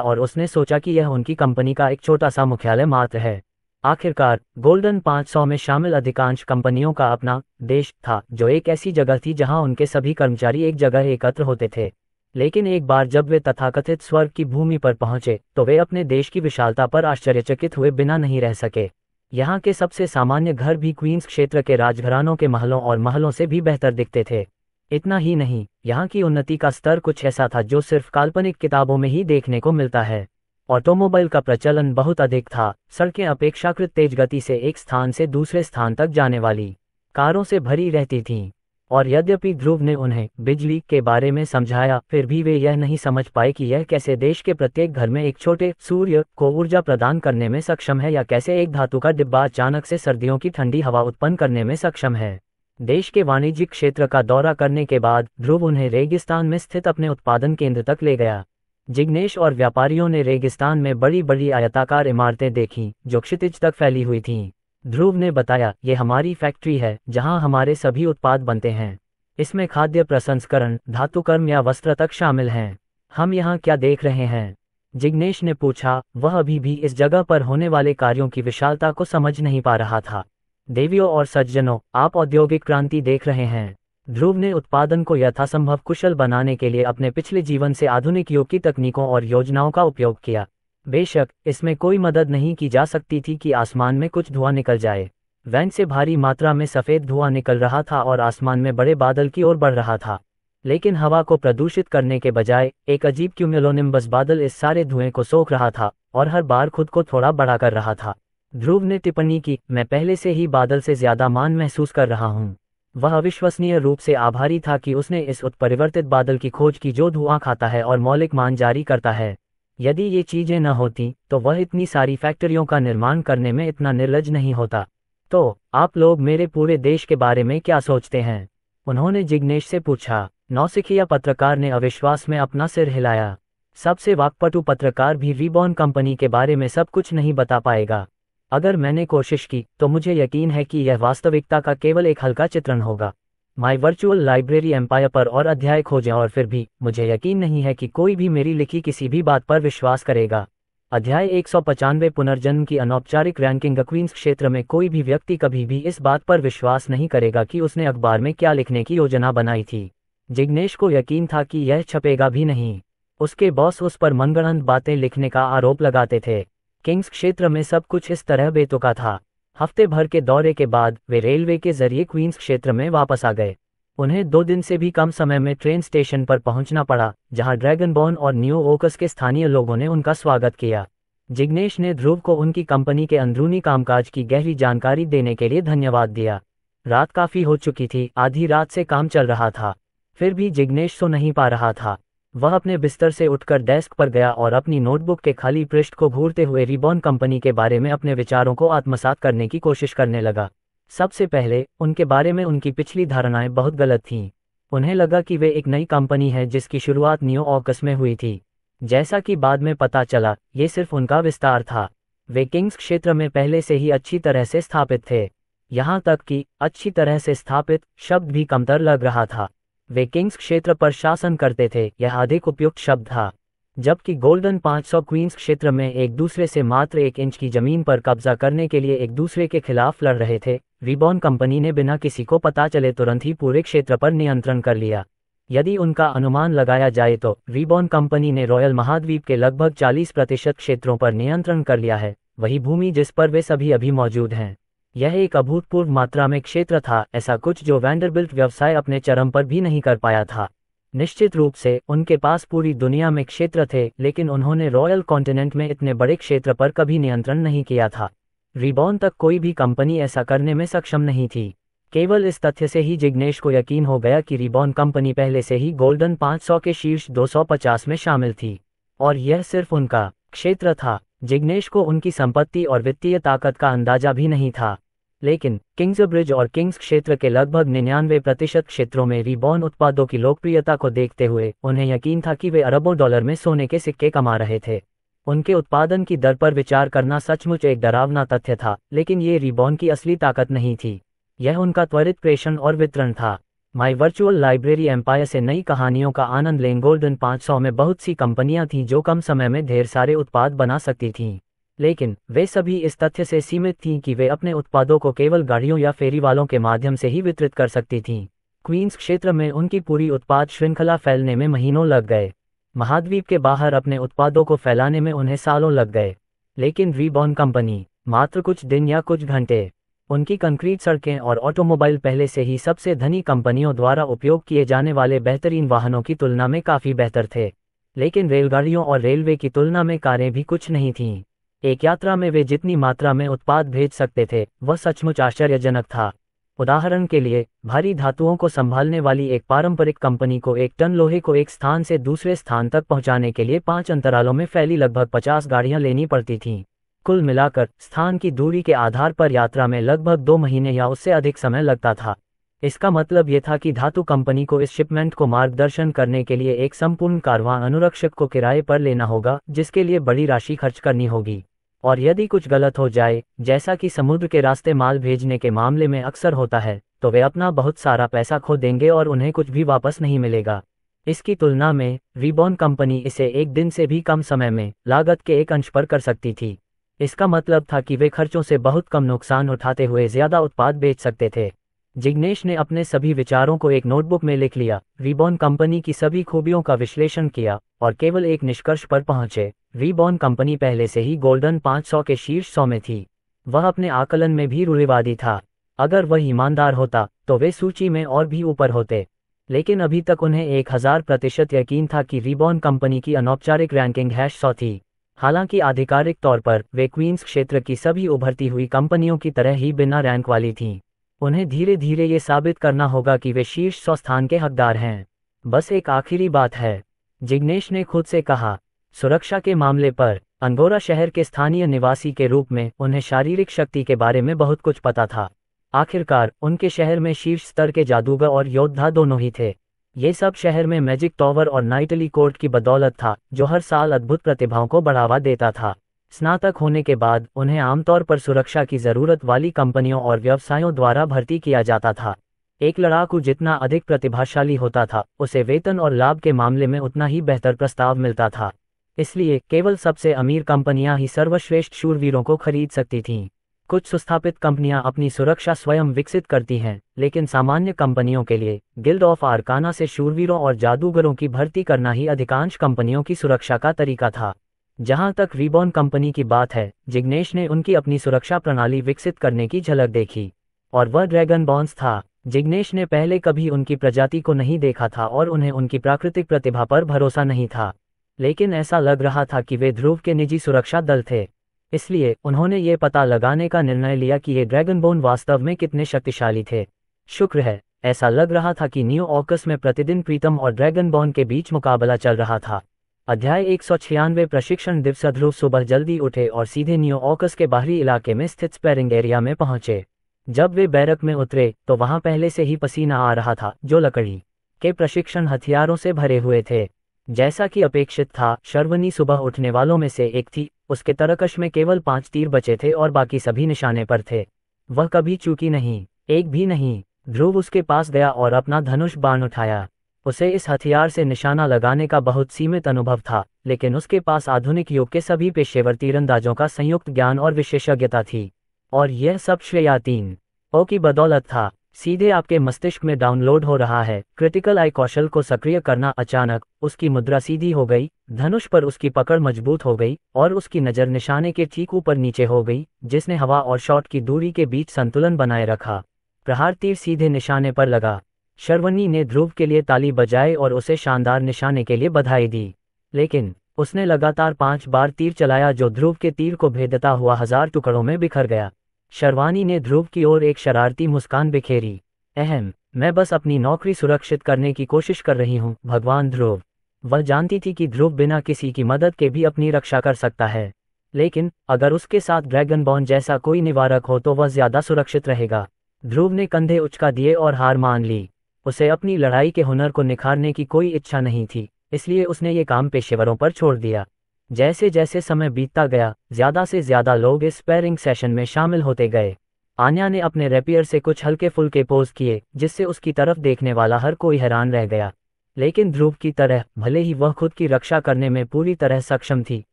और उसने सोचा कि यह उनकी कंपनी का एक छोटा सा मुख्यालय मात्र है। आखिरकार गोल्डन 500 में शामिल अधिकांश कंपनियों का अपना देश था, जो एक ऐसी जगह थी जहां उनके सभी कर्मचारी एक जगह एकत्र होते थे। लेकिन एक बार जब वे तथाकथित स्वर्ग की भूमि पर पहुंचे तो वे अपने देश की विशालता पर आश्चर्यचकित हुए बिना नहीं रह सके। यहाँ के सबसे सामान्य घर भी क्वींस क्षेत्र के राजघरानों के महलों और महलों से भी बेहतर दिखते थे। इतना ही नहीं, यहाँ की उन्नति का स्तर कुछ ऐसा था जो सिर्फ काल्पनिक किताबों में ही देखने को मिलता है। ऑटोमोबाइल का प्रचलन बहुत अधिक था, सड़कें अपेक्षाकृत तेज गति से एक स्थान से दूसरे स्थान तक जाने वाली कारों से भरी रहती थीं। और यद्यपि ध्रुव ने उन्हें बिजली के बारे में समझाया, फिर भी वे यह नहीं समझ पाए कि यह कैसे देश के प्रत्येक घर में एक छोटे सूर्य को ऊर्जा प्रदान करने में सक्षम है, या कैसे एक धातु का डिब्बा अचानक से सर्दियों की ठंडी हवा उत्पन्न करने में सक्षम है। देश के वाणिज्यिक क्षेत्र का दौरा करने के बाद ध्रुव उन्हें रेगिस्तान में स्थित अपने उत्पादन केंद्र तक ले गया। जिग्नेश और व्यापारियों ने रेगिस्तान में बड़ी बड़ी आयताकार इमारतें देखीं जो क्षितिज तक फैली हुई थीं। ध्रुव ने बताया, ये हमारी फैक्ट्री है जहां हमारे सभी उत्पाद बनते हैं। इसमें खाद्य प्रसंस्करण, धातुकर्म या वस्त्र तक शामिल हैं। हम यहाँ क्या देख रहे हैं? जिग्नेश ने पूछा। वह अभी भी इस जगह पर होने वाले कार्यों की विशालता को समझ नहीं पा रहा था। देवियों और सज्जनों, आप औद्योगिक क्रांति देख रहे हैं। ध्रुव ने उत्पादन को यथासंभव कुशल बनाने के लिए अपने पिछले जीवन से आधुनिक युग की तकनीकों और योजनाओं का उपयोग किया। बेशक इसमें कोई मदद नहीं की जा सकती थी कि आसमान में कुछ धुआं निकल जाए। वैन से भारी मात्रा में सफ़ेद धुआं निकल रहा था और आसमान में बड़े बादल की ओर बढ़ रहा था। लेकिन हवा को प्रदूषित करने के बजाय एक अजीब क्यूमुलोनिम्बस बादल इस सारे धुएं को सोख रहा था और हर बार खुद को थोड़ा बड़ा कर रहा था। ध्रुव ने टिप्पणी की, मैं पहले से ही बादल से ज्यादा मान महसूस कर रहा हूँ। वह अविश्वसनीय रूप से आभारी था कि उसने इस उत्परिवर्तित बादल की खोज की जो धुआं खाता है और मौलिक मान जारी करता है। यदि ये चीजें न होती तो वह इतनी सारी फैक्ट्रियों का निर्माण करने में इतना निर्लज नहीं होता। तो आप लोग मेरे पूरे देश के बारे में क्या सोचते हैं? उन्होंने जिग्नेश से पूछा। नौसिखिया पत्रकार ने अविश्वास में अपना सिर हिलाया। सबसे वाकपटु पत्रकार भी रिबॉर्न कंपनी के बारे में सब कुछ नहीं बता पाएगा। अगर मैंने कोशिश की तो मुझे यकीन है कि यह वास्तविकता का केवल एक हल्का चित्रण होगा। माई वर्चुअल लाइब्रेरी एम्पायर पर और अध्याय खोजें और फिर भी मुझे यकीन नहीं है कि कोई भी मेरी लिखी किसी भी बात पर विश्वास करेगा। अध्याय 195 पुनर्जन्म की अनौपचारिक रैंकिंग। क्वींस क्षेत्र में कोई भी व्यक्ति कभी भी इस बात पर विश्वास नहीं करेगा कि उसने अखबार में क्या लिखने की योजना बनाई थी। जिग्नेश को यकीन था कि यह छपेगा भी नहीं। उसके बॉस उस पर मनगढ़ंत बातें लिखने का आरोप लगाते थे। किंग्स क्षेत्र में सब कुछ इस तरह बेतुका था। हफ्ते भर के दौरे के बाद वे रेलवे के जरिए क्वींस क्षेत्र में वापस आ गए। उन्हें 2 दिन से भी कम समय में ट्रेन स्टेशन पर पहुंचना पड़ा, जहां ड्रैगनबॉर्न और न्यू ओकस के स्थानीय लोगों ने उनका स्वागत किया। जिग्नेश ने ध्रुव को उनकी कंपनी के अंदरूनी कामकाज की गहरी जानकारी देने के लिए धन्यवाद दिया। रात काफी हो चुकी थी, आधी रात से काम चल रहा था। फिर भी जिग्नेश सो नहीं पा रहा था। वह अपने बिस्तर से उठकर डेस्क पर गया और अपनी नोटबुक के खाली पृष्ठ को घूरते हुए रिबॉर्न कंपनी के बारे में अपने विचारों को आत्मसात करने की कोशिश करने लगा। सबसे पहले उनके बारे में उनकी पिछली धारणाएं बहुत गलत थीं। उन्हें लगा कि वे एक नई कंपनी है जिसकी शुरुआत न्यू ऑकस में हुई थी। जैसा कि बाद में पता चला, ये सिर्फ उनका विस्तार था। वे किंग्स क्षेत्र में पहले से ही अच्छी तरह से स्थापित थे। यहाँ तक कि अच्छी तरह से स्थापित शब्द भी कमतर लग रहा था। वे किंग्स क्षेत्र पर शासन करते थे, यह अधिक उपयुक्त शब्द था। जबकि गोल्डन 500 क्वींस क्षेत्र में एक दूसरे से मात्र 1 इंच की जमीन पर कब्जा करने के लिए एक दूसरे के खिलाफ लड़ रहे थे, रिबॉर्न कंपनी ने बिना किसी को पता चले तुरंत ही पूरे क्षेत्र पर नियंत्रण कर लिया। यदि उनका अनुमान लगाया जाए तो रिबॉर्न कंपनी ने रॉयल महाद्वीप के लगभग 40% क्षेत्रों पर नियंत्रण कर लिया है, वही भूमि जिस पर वे सभी अभी मौजूद हैं। यह एक अभूतपूर्व मात्रा में क्षेत्र था, ऐसा कुछ जो वैंडरबिल्ट व्यवसाय अपने चरम पर भी नहीं कर पाया था। निश्चित रूप से उनके पास पूरी दुनिया में क्षेत्र थे, लेकिन उन्होंने रॉयल कॉन्टिनेंट में इतने बड़े क्षेत्र पर कभी नियंत्रण नहीं किया था। रिबॉर्न तक कोई भी कंपनी ऐसा करने में सक्षम नहीं थी। केवल इस तथ्य से ही जिग्नेश को यकीन हो गया कि रिबॉर्न कंपनी पहले से ही गोल्डन 500 के शीर्ष 250 में शामिल थी, और यह सिर्फ उनका क्षेत्र था। जिग्नेश को उनकी संपत्ति और वित्तीय ताकत का अंदाजा भी नहीं था, लेकिन किंग्सब्रिज और किंग्स क्षेत्र के लगभग 99% क्षेत्रों में रिबॉर्न उत्पादों की लोकप्रियता को देखते हुए उन्हें यकीन था कि वे अरबों डॉलर में सोने के सिक्के कमा रहे थे। उनके उत्पादन की दर पर विचार करना सचमुच एक डरावना तथ्य था, लेकिन ये रिबॉर्न की असली ताकत नहीं थी। यह उनका त्वरित प्रेषण और वितरण था। माई वर्चुअल लाइब्रेरी एम्पायर से नई कहानियों का आनंद लें। गोल्डन 500 में बहुत सी कंपनियां थीं जो कम समय में ढेर सारे उत्पाद बना सकती थीं, लेकिन वे सभी इस तथ्य से सीमित थीं कि वे अपने उत्पादों को केवल गाड़ियों या फेरी वालों के माध्यम से ही वितरित कर सकती थीं। क्वींस क्षेत्र में उनकी पूरी उत्पाद श्रृंखला फैलने में महीनों लग गए। महाद्वीप के बाहर अपने उत्पादों को फैलाने में उन्हें सालों लग गए, लेकिन रीबॉर्न कंपनी मात्र कुछ दिन या कुछ घंटे। उनकी कंक्रीट सड़कें और ऑटोमोबाइल पहले से ही सबसे धनी कंपनियों द्वारा उपयोग किए जाने वाले बेहतरीन वाहनों की तुलना में काफ़ी बेहतर थे, लेकिन रेलगाड़ियों और रेलवे की तुलना में कारें भी कुछ नहीं थीं। एक यात्रा में वे जितनी मात्रा में उत्पाद भेज सकते थे वह सचमुच आश्चर्यजनक था। उदाहरण के लिए, भारी धातुओं को संभालने वाली एक पारंपरिक कंपनी को 1 टन लोहे को एक स्थान से दूसरे स्थान तक पहुंचाने के लिए 5 अंतरालों में फैली लगभग 50 गाड़ियां लेनी पड़ती थीं। कुल मिलाकर स्थान की दूरी के आधार पर यात्रा में लगभग 2 महीने या उससे अधिक समय लगता था। इसका मतलब ये था कि धातु कंपनी को इस शिपमेंट को मार्गदर्शन करने के लिए एक संपूर्ण कारवां अनुरक्षक को किराए पर लेना होगा, जिसके लिए बड़ी राशि खर्च करनी होगी। और यदि कुछ गलत हो जाए, जैसा कि समुद्र के रास्ते माल भेजने के मामले में अक्सर होता है, तो वे अपना बहुत सारा पैसा खो देंगे और उन्हें कुछ भी वापस नहीं मिलेगा। इसकी तुलना में रीबॉर्न कंपनी इसे एक दिन से भी कम समय में लागत के एक अंश पर कर सकती थी। इसका मतलब था कि वे खर्चों से बहुत कम नुकसान उठाते हुए ज्यादा उत्पाद बेच सकते थे। जिग्नेश ने अपने सभी विचारों को एक नोटबुक में लिख लिया, रीबॉर्न कंपनी की सभी खूबियों का विश्लेषण किया और केवल एक निष्कर्ष पर पहुंचे। रीबॉर्न कंपनी पहले से ही गोल्डन 500 के शीर्ष 100 में थी। वह अपने आकलन में भी रूढ़िवादी था। अगर वह ईमानदार होता तो वे सूची में और भी ऊपर होते, लेकिन अभी तक उन्हें 1000% यकीन था कि रीबॉर्न कंपनी की अनौपचारिक रैंकिंग 100 थी। हालांकि आधिकारिक तौर पर वे क्वींस क्षेत्र की सभी उभरती हुई कंपनियों की तरह ही बिना रैंक वाली थीं। उन्हें धीरे धीरे ये साबित करना होगा कि वे शीर्ष 100 स्थान के हकदार हैं। बस एक आखिरी बात है, जिग्नेश ने खुद से कहा। सुरक्षा के मामले पर अंगोरा शहर के स्थानीय निवासी के रूप में उन्हें शारीरिक शक्ति के बारे में बहुत कुछ पता था। आखिरकार उनके शहर में शीर्ष स्तर के जादूगर और योद्धा दोनों ही थे। ये सब शहर में मैजिक टॉवर और नाइटली कोर्ट की बदौलत था, जो हर साल अद्भुत प्रतिभाओं को बढ़ावा देता था। स्नातक होने के बाद उन्हें आमतौर पर सुरक्षा की जरूरत वाली कंपनियों और व्यवसायों द्वारा भर्ती किया जाता था। एक लड़ाकू जितना अधिक प्रतिभाशाली होता था, उसे वेतन और लाभ के मामले में उतना ही बेहतर प्रस्ताव मिलता था। इसलिए केवल सबसे अमीर कंपनियां ही सर्वश्रेष्ठ शूरवीरों को खरीद सकती थीं। कुछ सुस्थापित कंपनियां अपनी सुरक्षा स्वयं विकसित करती हैं, लेकिन सामान्य कंपनियों के लिए गिल्ड ऑफ आर्काना से शूरवीरों और जादूगरों की भर्ती करना ही अधिकांश कंपनियों की सुरक्षा का तरीका था। जहां तक रीबॉर्न कंपनी की बात है, जिग्नेश ने उनकी अपनी सुरक्षा प्रणाली विकसित करने की झलक देखी, और वह ड्रैगन बॉन्स था। जिग्नेश ने पहले कभी उनकी प्रजाति को नहीं देखा था और उन्हें उनकी प्राकृतिक प्रतिभा पर भरोसा नहीं था, लेकिन ऐसा लग रहा था कि वे ध्रुव के निजी सुरक्षा दल थे। इसलिए उन्होंने ये पता लगाने का निर्णय लिया कि ये ड्रैगनबोन वास्तव में कितने शक्तिशाली थे। शुक्र है, ऐसा लग रहा था कि न्यू ऑकस में प्रतिदिन प्रीतम और ड्रैगनबोन के बीच मुकाबला चल रहा था। अध्याय 196 प्रशिक्षण दिवस। ध्रुव सुबह जल्दी उठे और सीधे न्यू ऑकस के बाहरी इलाके में स्थित स्पैरिंग एरिया में पहुंचे। जब वे बैरक में उतरे तो वहां पहले से ही पसीना आ रहा था, जो लकड़ी के प्रशिक्षण हथियारों से भरे हुए थे। जैसा कि अपेक्षित था, शर्वनी सुबह उठने वालों में से एक थी। उसके तरकश में केवल 5 तीर बचे थे और बाकी सभी निशाने पर थे। वह कभी चूकी नहीं, एक भी नहीं। ध्रुव उसके पास गया और अपना धनुष बाण उठाया। उसे इस हथियार से निशाना लगाने का बहुत सीमित अनुभव था, लेकिन उसके पास आधुनिक युग के सभी पेशेवर तीरंदाजों का संयुक्त ज्ञान और विशेषज्ञता थी, और यह सब श्रेया 3O की बदौलत था। सीधे आपके मस्तिष्क में डाउनलोड हो रहा है। क्रिटिकल आई कौशल को सक्रिय करना। अचानक उसकी मुद्रा सीधी हो गई, धनुष पर उसकी पकड़ मजबूत हो गई और उसकी नज़र निशाने के ठीक ऊपर नीचे हो गई, जिसने हवा और शॉट की दूरी के बीच संतुलन बनाए रखा। प्रहार तीर सीधे निशाने पर लगा। शर्वनी ने ध्रुव के लिए ताली बजाई और उसे शानदार निशाने के लिए बधाई दी, लेकिन उसने लगातार 5 बार तीर चलाया, जो ध्रुव के तीर को भेदता हुआ 1000 टुकड़ों में बिखर गया। शर्वानी ने ध्रुव की ओर एक शरारती मुस्कान बिखेरी। मैं बस अपनी नौकरी सुरक्षित करने की कोशिश कर रही हूँ, भगवान ध्रुव। वह जानती थी कि ध्रुव बिना किसी की मदद के भी अपनी रक्षा कर सकता है, लेकिन अगर उसके साथ ड्रैगनबॉन जैसा कोई निवारक हो तो वह ज्यादा सुरक्षित रहेगा। ध्रुव ने कंधे उचका दिए और हार मान ली। उसे अपनी लड़ाई के हुनर को निखारने की कोई इच्छा नहीं थी, इसलिए उसने ये काम पेशेवरों पर छोड़ दिया। जैसे जैसे समय बीतता गया, ज्यादा से ज्यादा लोग इस स्पैरिंग सेशन में शामिल होते गए। आन्या ने अपने रैपियर से कुछ हल्के फुल्के पोज किए, जिससे उसकी तरफ देखने वाला हर कोई हैरान रह गया। लेकिन ध्रुव की तरह, भले ही वह खुद की रक्षा करने में पूरी तरह सक्षम थी,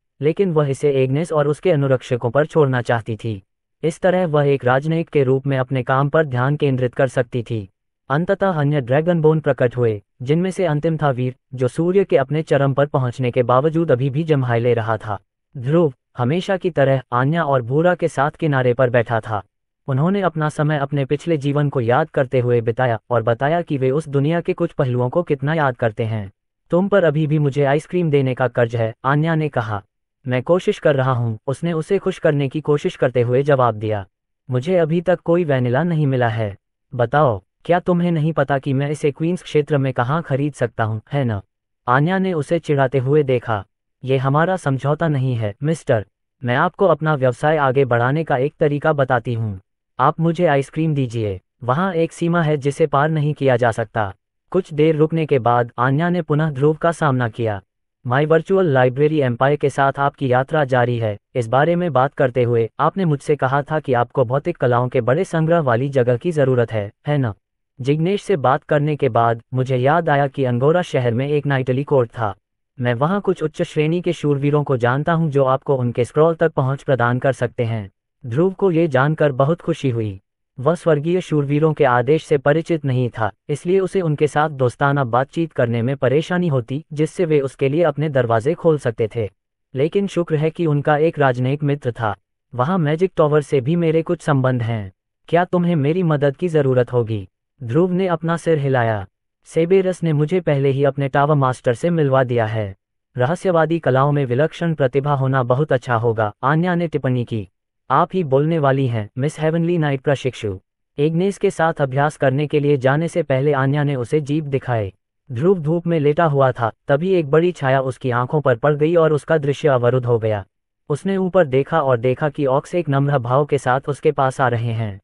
लेकिन वह इसे एग्नेस और उसके अनुरक्षकों पर छोड़ना चाहती थी। इस तरह वह एक राजनयिक के रूप में अपने काम पर ध्यान केंद्रित कर सकती थी। अंततः अन्य ड्रैगनबोन प्रकट हुए, जिनमें से अंतिम था वीर, जो सूर्य के अपने चरम पर पहुंचने के बावजूद अभी भी जम्हाई ले रहा था। ध्रुव हमेशा की तरह आन्या और भूरा के साथ किनारे पर बैठा था। उन्होंने अपना समय अपने पिछले जीवन को याद करते हुए बिताया और बताया कि वे उस दुनिया के कुछ पहलुओं को कितना याद करते हैं। तुम पर अभी भी मुझे आइसक्रीम देने का कर्ज है, आन्या ने कहा। मैं कोशिश कर रहा हूँ, उसने उसे खुश करने की कोशिश करते हुए जवाब दिया। मुझे अभी तक कोई वैनिला नहीं मिला है। बताओ, क्या तुम्हें नहीं पता कि मैं इसे क्वींस क्षेत्र में कहाँ खरीद सकता हूँ, है न? आन्या ने उसे चिढ़ाते हुए देखा। ये हमारा समझौता नहीं है, मिस्टर। मैं आपको अपना व्यवसाय आगे बढ़ाने का एक तरीका बताती हूँ। आप मुझे आइसक्रीम दीजिए। वहाँ एक सीमा है जिसे पार नहीं किया जा सकता। कुछ देर रुकने के बाद आन्या ने पुनः ध्रुव का सामना किया। माई वर्चुअल लाइब्रेरी एम्पायर के साथ आपकी यात्रा जारी है। इस बारे में बात करते हुए आपने मुझसे कहा था कि आपको भौतिक कलाओं के बड़े संग्रह वाली जगह की जरूरत है न? जिग्नेश से बात करने के बाद मुझे याद आया कि अंगोरा शहर में एक नाइटली कोर्ट था। मैं वहाँ कुछ उच्च श्रेणी के शूरवीरों को जानता हूँ जो आपको उनके स्क्रॉल तक पहुँच प्रदान कर सकते हैं। ध्रुव को ये जानकर बहुत खुशी हुई। वह स्वर्गीय शूरवीरों के आदेश से परिचित नहीं था, इसलिए उसे उनके साथ दोस्ताना बातचीत करने में परेशानी होती, जिससे वे उसके लिए अपने दरवाजे खोल सकते थे। लेकिन शुक्र है कि उनका एक राजनयिक मित्र था। वहाँ मैजिक टॉवर से भी मेरे कुछ संबंध हैं। क्या तुम्हें मेरी मदद की जरूरत होगी? ध्रुव ने अपना सिर हिलाया। सेबेरस ने मुझे पहले ही अपने टावर मास्टर से मिलवा दिया है। रहस्यवादी कलाओं में विलक्षण प्रतिभा होना बहुत अच्छा होगा, आन्या ने टिप्पणी की। आप ही बोलने वाली हैं, मिस हेवनली नाइट प्रशिक्षु। एग्नेस के साथ अभ्यास करने के लिए जाने से पहले आन्या ने उसे जीप दिखाए। ध्रुव धूप में लेटा हुआ था, तभी एक बड़ी छाया उसकी आंखों पर पड़ गई और उसका दृश्य अवरुद्ध हो गया। उसने ऊपर देखा और देखा कि ऑक्स एक नम्र भाव के साथ उसके पास आ रहे हैं।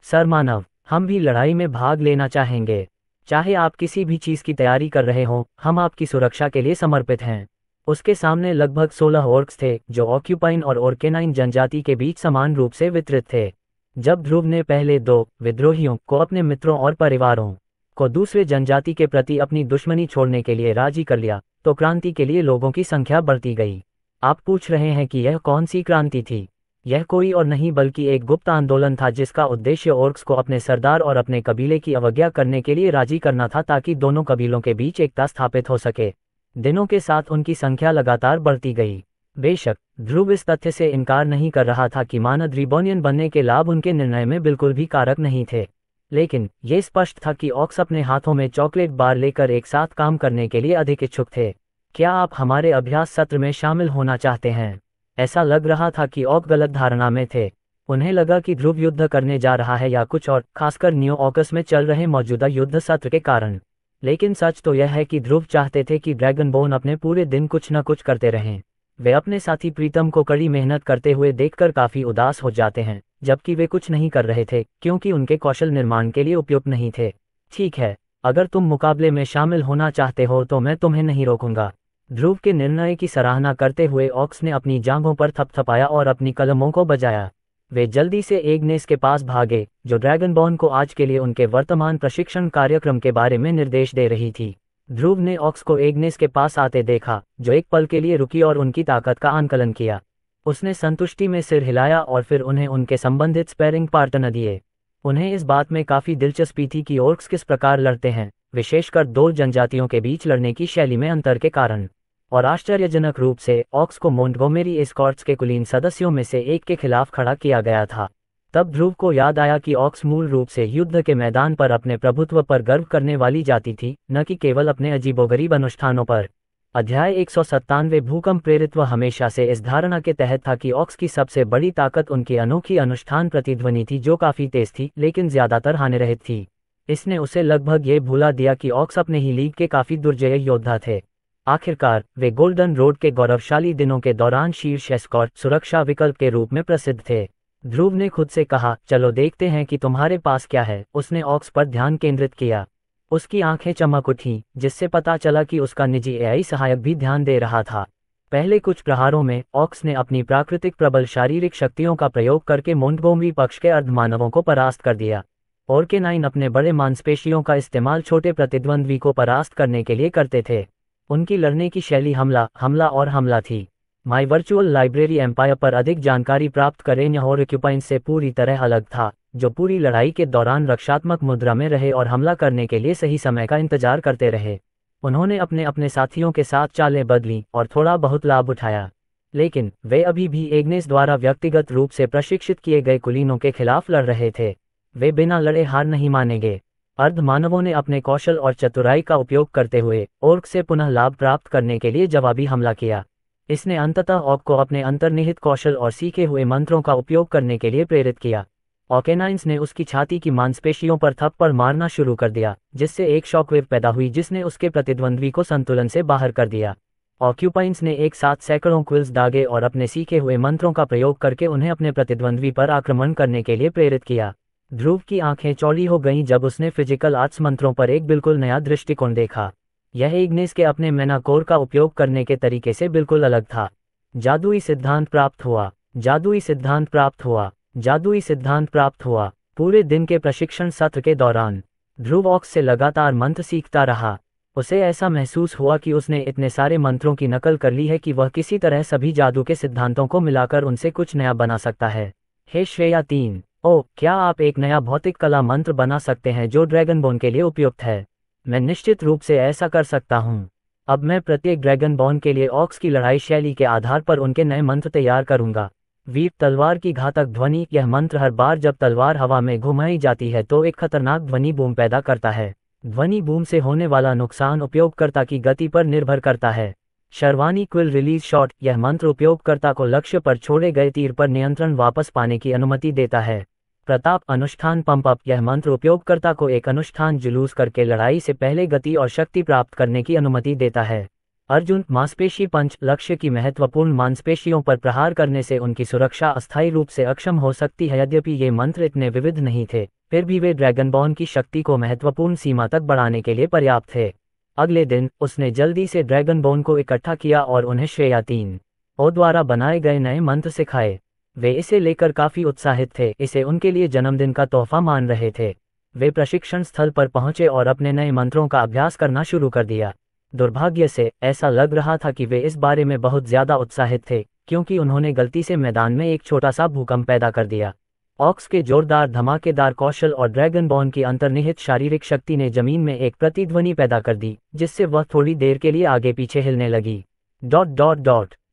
सर मानव, हम भी लड़ाई में भाग लेना चाहेंगे। चाहे आप किसी भी चीज की तैयारी कर रहे हो, हम आपकी सुरक्षा के लिए समर्पित हैं। उसके सामने लगभग 16 ऑर्क्स थे, जो ऑक्यूपाइन और ओर्केनाइन जनजाति के बीच समान रूप से वितरित थे। जब ध्रुव ने पहले 2 विद्रोहियों को अपने मित्रों और परिवारों को दूसरे जनजाति के प्रति अपनी दुश्मनी छोड़ने के लिए राजी कर लिया, तो क्रांति के लिए लोगों की संख्या बढ़ती गई। आप पूछ रहे हैं कि यह कौन सी क्रांति थी? यह कोई और नहीं बल्कि एक गुप्त आंदोलन था जिसका उद्देश्य ऑर्क्स को अपने सरदार और अपने कबीले की अवज्ञा करने के लिए राजी करना था, ताकि दोनों कबीलों के बीच एकता स्थापित हो सके। दिनों के साथ उनकी संख्या लगातार बढ़ती गई। बेशक ध्रुव इस तथ्य से इनकार नहीं कर रहा था कि मानद रिबोनियन बनने के लाभ उनके निर्णय में बिल्कुल भी कारक नहीं थे, लेकिन ये स्पष्ट था कि ऑक्स अपने हाथों में चॉकलेट बार लेकर एक साथ काम करने के लिए अधिक इच्छुक थे। क्या आप हमारे अभ्यास सत्र में शामिल होना चाहते हैं? ऐसा लग रहा था कि ऑक गलत धारणा में थे। उन्हें लगा कि ध्रुव युद्ध करने जा रहा है या कुछ और, खासकर न्यू ऑकस में चल रहे मौजूदा युद्ध सत्र के कारण। लेकिन सच तो यह है कि ध्रुव चाहते थे कि ड्रैगनबोन अपने पूरे दिन कुछ न कुछ करते रहें। वे अपने साथी प्रीतम को कड़ी मेहनत करते हुए देखकर काफी उदास हो जाते हैं, जबकि वे कुछ नहीं कर रहे थे क्योंकि उनके कौशल निर्माण के लिए उपयुक्त नहीं थे। ठीक है, अगर तुम मुकाबले में शामिल होना चाहते हो तो मैं तुम्हें नहीं रोकूंगा। ध्रुव के निर्णय की सराहना करते हुए ऑक्स ने अपनी जांघों पर थपथपाया और अपनी कलमों को बजाया। वे जल्दी से एग्नेस के पास भागे, जो ड्रैगनबॉर्न को आज के लिए उनके वर्तमान प्रशिक्षण कार्यक्रम के बारे में निर्देश दे रही थी। ध्रुव ने ऑक्स को एग्नेस के पास आते देखा, जो एक पल के लिए रुकी और उनकी ताकत का आंकलन किया। उसने संतुष्टि में सिर हिलाया और फिर उन्हें उनके संबंधित स्पैरिंग पार्टनर दिए। उन्हें इस बात में काफी दिलचस्पी थी कि ऑर्क्स किस प्रकार लड़ते हैं, विशेषकर 2 जनजातियों के बीच लड़ने की शैली में अंतर के कारण। और आश्चर्यजनक रूप से ऑक्स को मोंटगोमेरी एस्कॉर्ट्स के कुलीन सदस्यों में से एक के खिलाफ खड़ा किया गया था। तब ध्रुव को याद आया कि ऑक्स मूल रूप से युद्ध के मैदान पर अपने प्रभुत्व पर गर्व करने वाली जाति थी, न कि केवल अपने अजीबोगरीब अनुष्ठानों पर। अध्याय 197 भूकंप प्रेरित्व हमेशा से इस धारणा के तहत था कि ऑक्स की सबसे बड़ी ताकत उनकी अनोखी अनुष्ठान प्रतिध्वनि थी, जो काफी तेज थी लेकिन ज्यादातर हानिरहित थी। इसने उसे लगभग ये भुला दिया कि ऑक्स अपने ही लीग के काफी दुर्जय योद्धा थे। आखिरकार वे गोल्डन रोड के गौरवशाली दिनों के दौरान शीर्ष एस्कॉर्ट सुरक्षा विकल्प के रूप में प्रसिद्ध थे। ध्रुव ने खुद से कहा, चलो देखते हैं कि तुम्हारे पास क्या है। उसने ऑक्स पर ध्यान केंद्रित किया। उसकी आंखें चमक उठीं, जिससे पता चला कि उसका निजी एआई सहायक भी ध्यान दे रहा था। पहले कुछ प्रहारों में ऑक्स ने अपनी प्राकृतिक प्रबल शारीरिक शक्तियों का प्रयोग करके मोंटगोमरी पक्ष के अर्धमानवों को परास्त कर दिया। ऑर्केनाइन अपने बड़े मांसपेशियों का इस्तेमाल छोटे प्रतिद्वंद्वी को परास्त करने के लिए करते थे। उनकी लड़ने की शैली हमला, हमला और हमला थी। माई वर्चुअल लाइब्रेरी एम्पायर पर अधिक जानकारी प्राप्त करें। यह ऑक्यूपाइन से पूरी तरह अलग था, जो पूरी लड़ाई के दौरान रक्षात्मक मुद्रा में रहे और हमला करने के लिए सही समय का इंतजार करते रहे। उन्होंने अपने अपने साथियों के साथ चालें बदली और थोड़ा बहुत लाभ उठाया, लेकिन वे अभी भी एग्नेस द्वारा व्यक्तिगत रूप से प्रशिक्षित किए गए कुलीनों के खिलाफ लड़ रहे थे। वे बिना लड़े हार नहीं मानेंगे। अर्धमानवों ने अपने कौशल और चतुराई का उपयोग करते हुए ऑर्क से पुनः लाभ प्राप्त करने के लिए जवाबी हमला किया। इसने अंततः ऑर्क को अपने अंतर्निहित कौशल और सीखे हुए मंत्रों का उपयोग करने के लिए प्रेरित किया। ऑर्केनाइन्स ने उसकी छाती की मांसपेशियों पर थप्पड़ मारना शुरू कर दिया, जिससे एक शॉकवेव पैदा हुई जिसने उसके प्रतिद्वंद्वी को संतुलन से बाहर कर दिया। ऑक्यूपाइन्स ने एक साथ सैकड़ों क्विल्स दागे और अपने सीखे हुए मंत्रों का प्रयोग करके उन्हें अपने प्रतिद्वंद्वी पर आक्रमण करने के लिए प्रेरित किया। ध्रुव की आंखें चौड़ी हो गईं जब उसने फिजिकल आर्ट्स मंत्रों पर एक बिल्कुल नया दृष्टिकोण देखा। यह इग्नेस के अपने मेनाकोर का उपयोग करने के तरीके से बिल्कुल अलग था। जादुई सिद्धांत प्राप्त हुआ, जादुई सिद्धांत प्राप्त हुआ, जादुई सिद्धांत प्राप्त हुआ। पूरे दिन के प्रशिक्षण सत्र के दौरान ध्रुव ऑक्स से लगातार मंत्र सीखता रहा। उसे ऐसा महसूस हुआ कि उसने इतने सारे मंत्रों की नकल कर ली है कि वह किसी तरह सभी जादू के सिद्धांतों को मिलाकर उनसे कुछ नया बना सकता है। हे श्रेया 3, ओह, क्या आप एक नया भौतिक कला मंत्र बना सकते हैं जो ड्रैगनबोन के लिए उपयुक्त है? मैं निश्चित रूप से ऐसा कर सकता हूँ। अब मैं प्रत्येक ड्रैगनबोन के लिए ऑक्स की लड़ाई शैली के आधार पर उनके नए मंत्र तैयार करूंगा। वीर तलवार की घातक ध्वनि। यह मंत्र हर बार जब तलवार हवा में घुमाई जाती है तो एक खतरनाक ध्वनि बूम पैदा करता है। ध्वनि बूम से होने वाला नुकसान उपयोगकर्ता की गति पर निर्भर करता है। Sharvani quill release shot. यह मंत्र उपयोगकर्ता को लक्ष्य पर छोड़े गए तीर पर नियंत्रण वापस पाने की अनुमति देता है। प्रताप अनुष्ठान पंप अप। यह मंत्र उपयोगकर्ता को एक अनुष्ठान जुलूस करके लड़ाई से पहले गति और शक्ति प्राप्त करने की अनुमति देता है। अर्जुन मांसपेशी पंच। लक्ष्य की महत्वपूर्ण मांसपेशियों पर प्रहार करने से उनकी सुरक्षा अस्थायी रूप से अक्षम हो सकती है। यद्यपि ये मंत्र इतने विविध नहीं थे, फिर भी वे ड्रैगनबॉन की शक्ति को महत्वपूर्ण सीमा तक बढ़ाने के लिए पर्याप्त थे। अगले दिन उसने जल्दी से ड्रैगनबॉन को इकट्ठा किया और उन्हें श्रेया 3 ओ द्वारा बनाए गए नए मंत्र सिखाए। वे इसे लेकर काफी उत्साहित थे, इसे उनके लिए जन्मदिन का तोहफा मान रहे थे। वे प्रशिक्षण स्थल पर पहुंचे और अपने नए मंत्रों का अभ्यास करना शुरू कर दिया। दुर्भाग्य से ऐसा लग रहा था कि वे इस बारे में बहुत ज्यादा उत्साहित थे, क्योंकि उन्होंने गलती से मैदान में एक छोटा सा भूकंप पैदा कर दिया। ऑक्स के जोरदार धमाकेदार कौशल और ड्रैगनबॉन की अंतर्निहित शारीरिक शक्ति ने जमीन में एक प्रतिध्वनि पैदा कर दी, जिससे वह थोड़ी देर के लिए आगे पीछे हिलने लगी। ...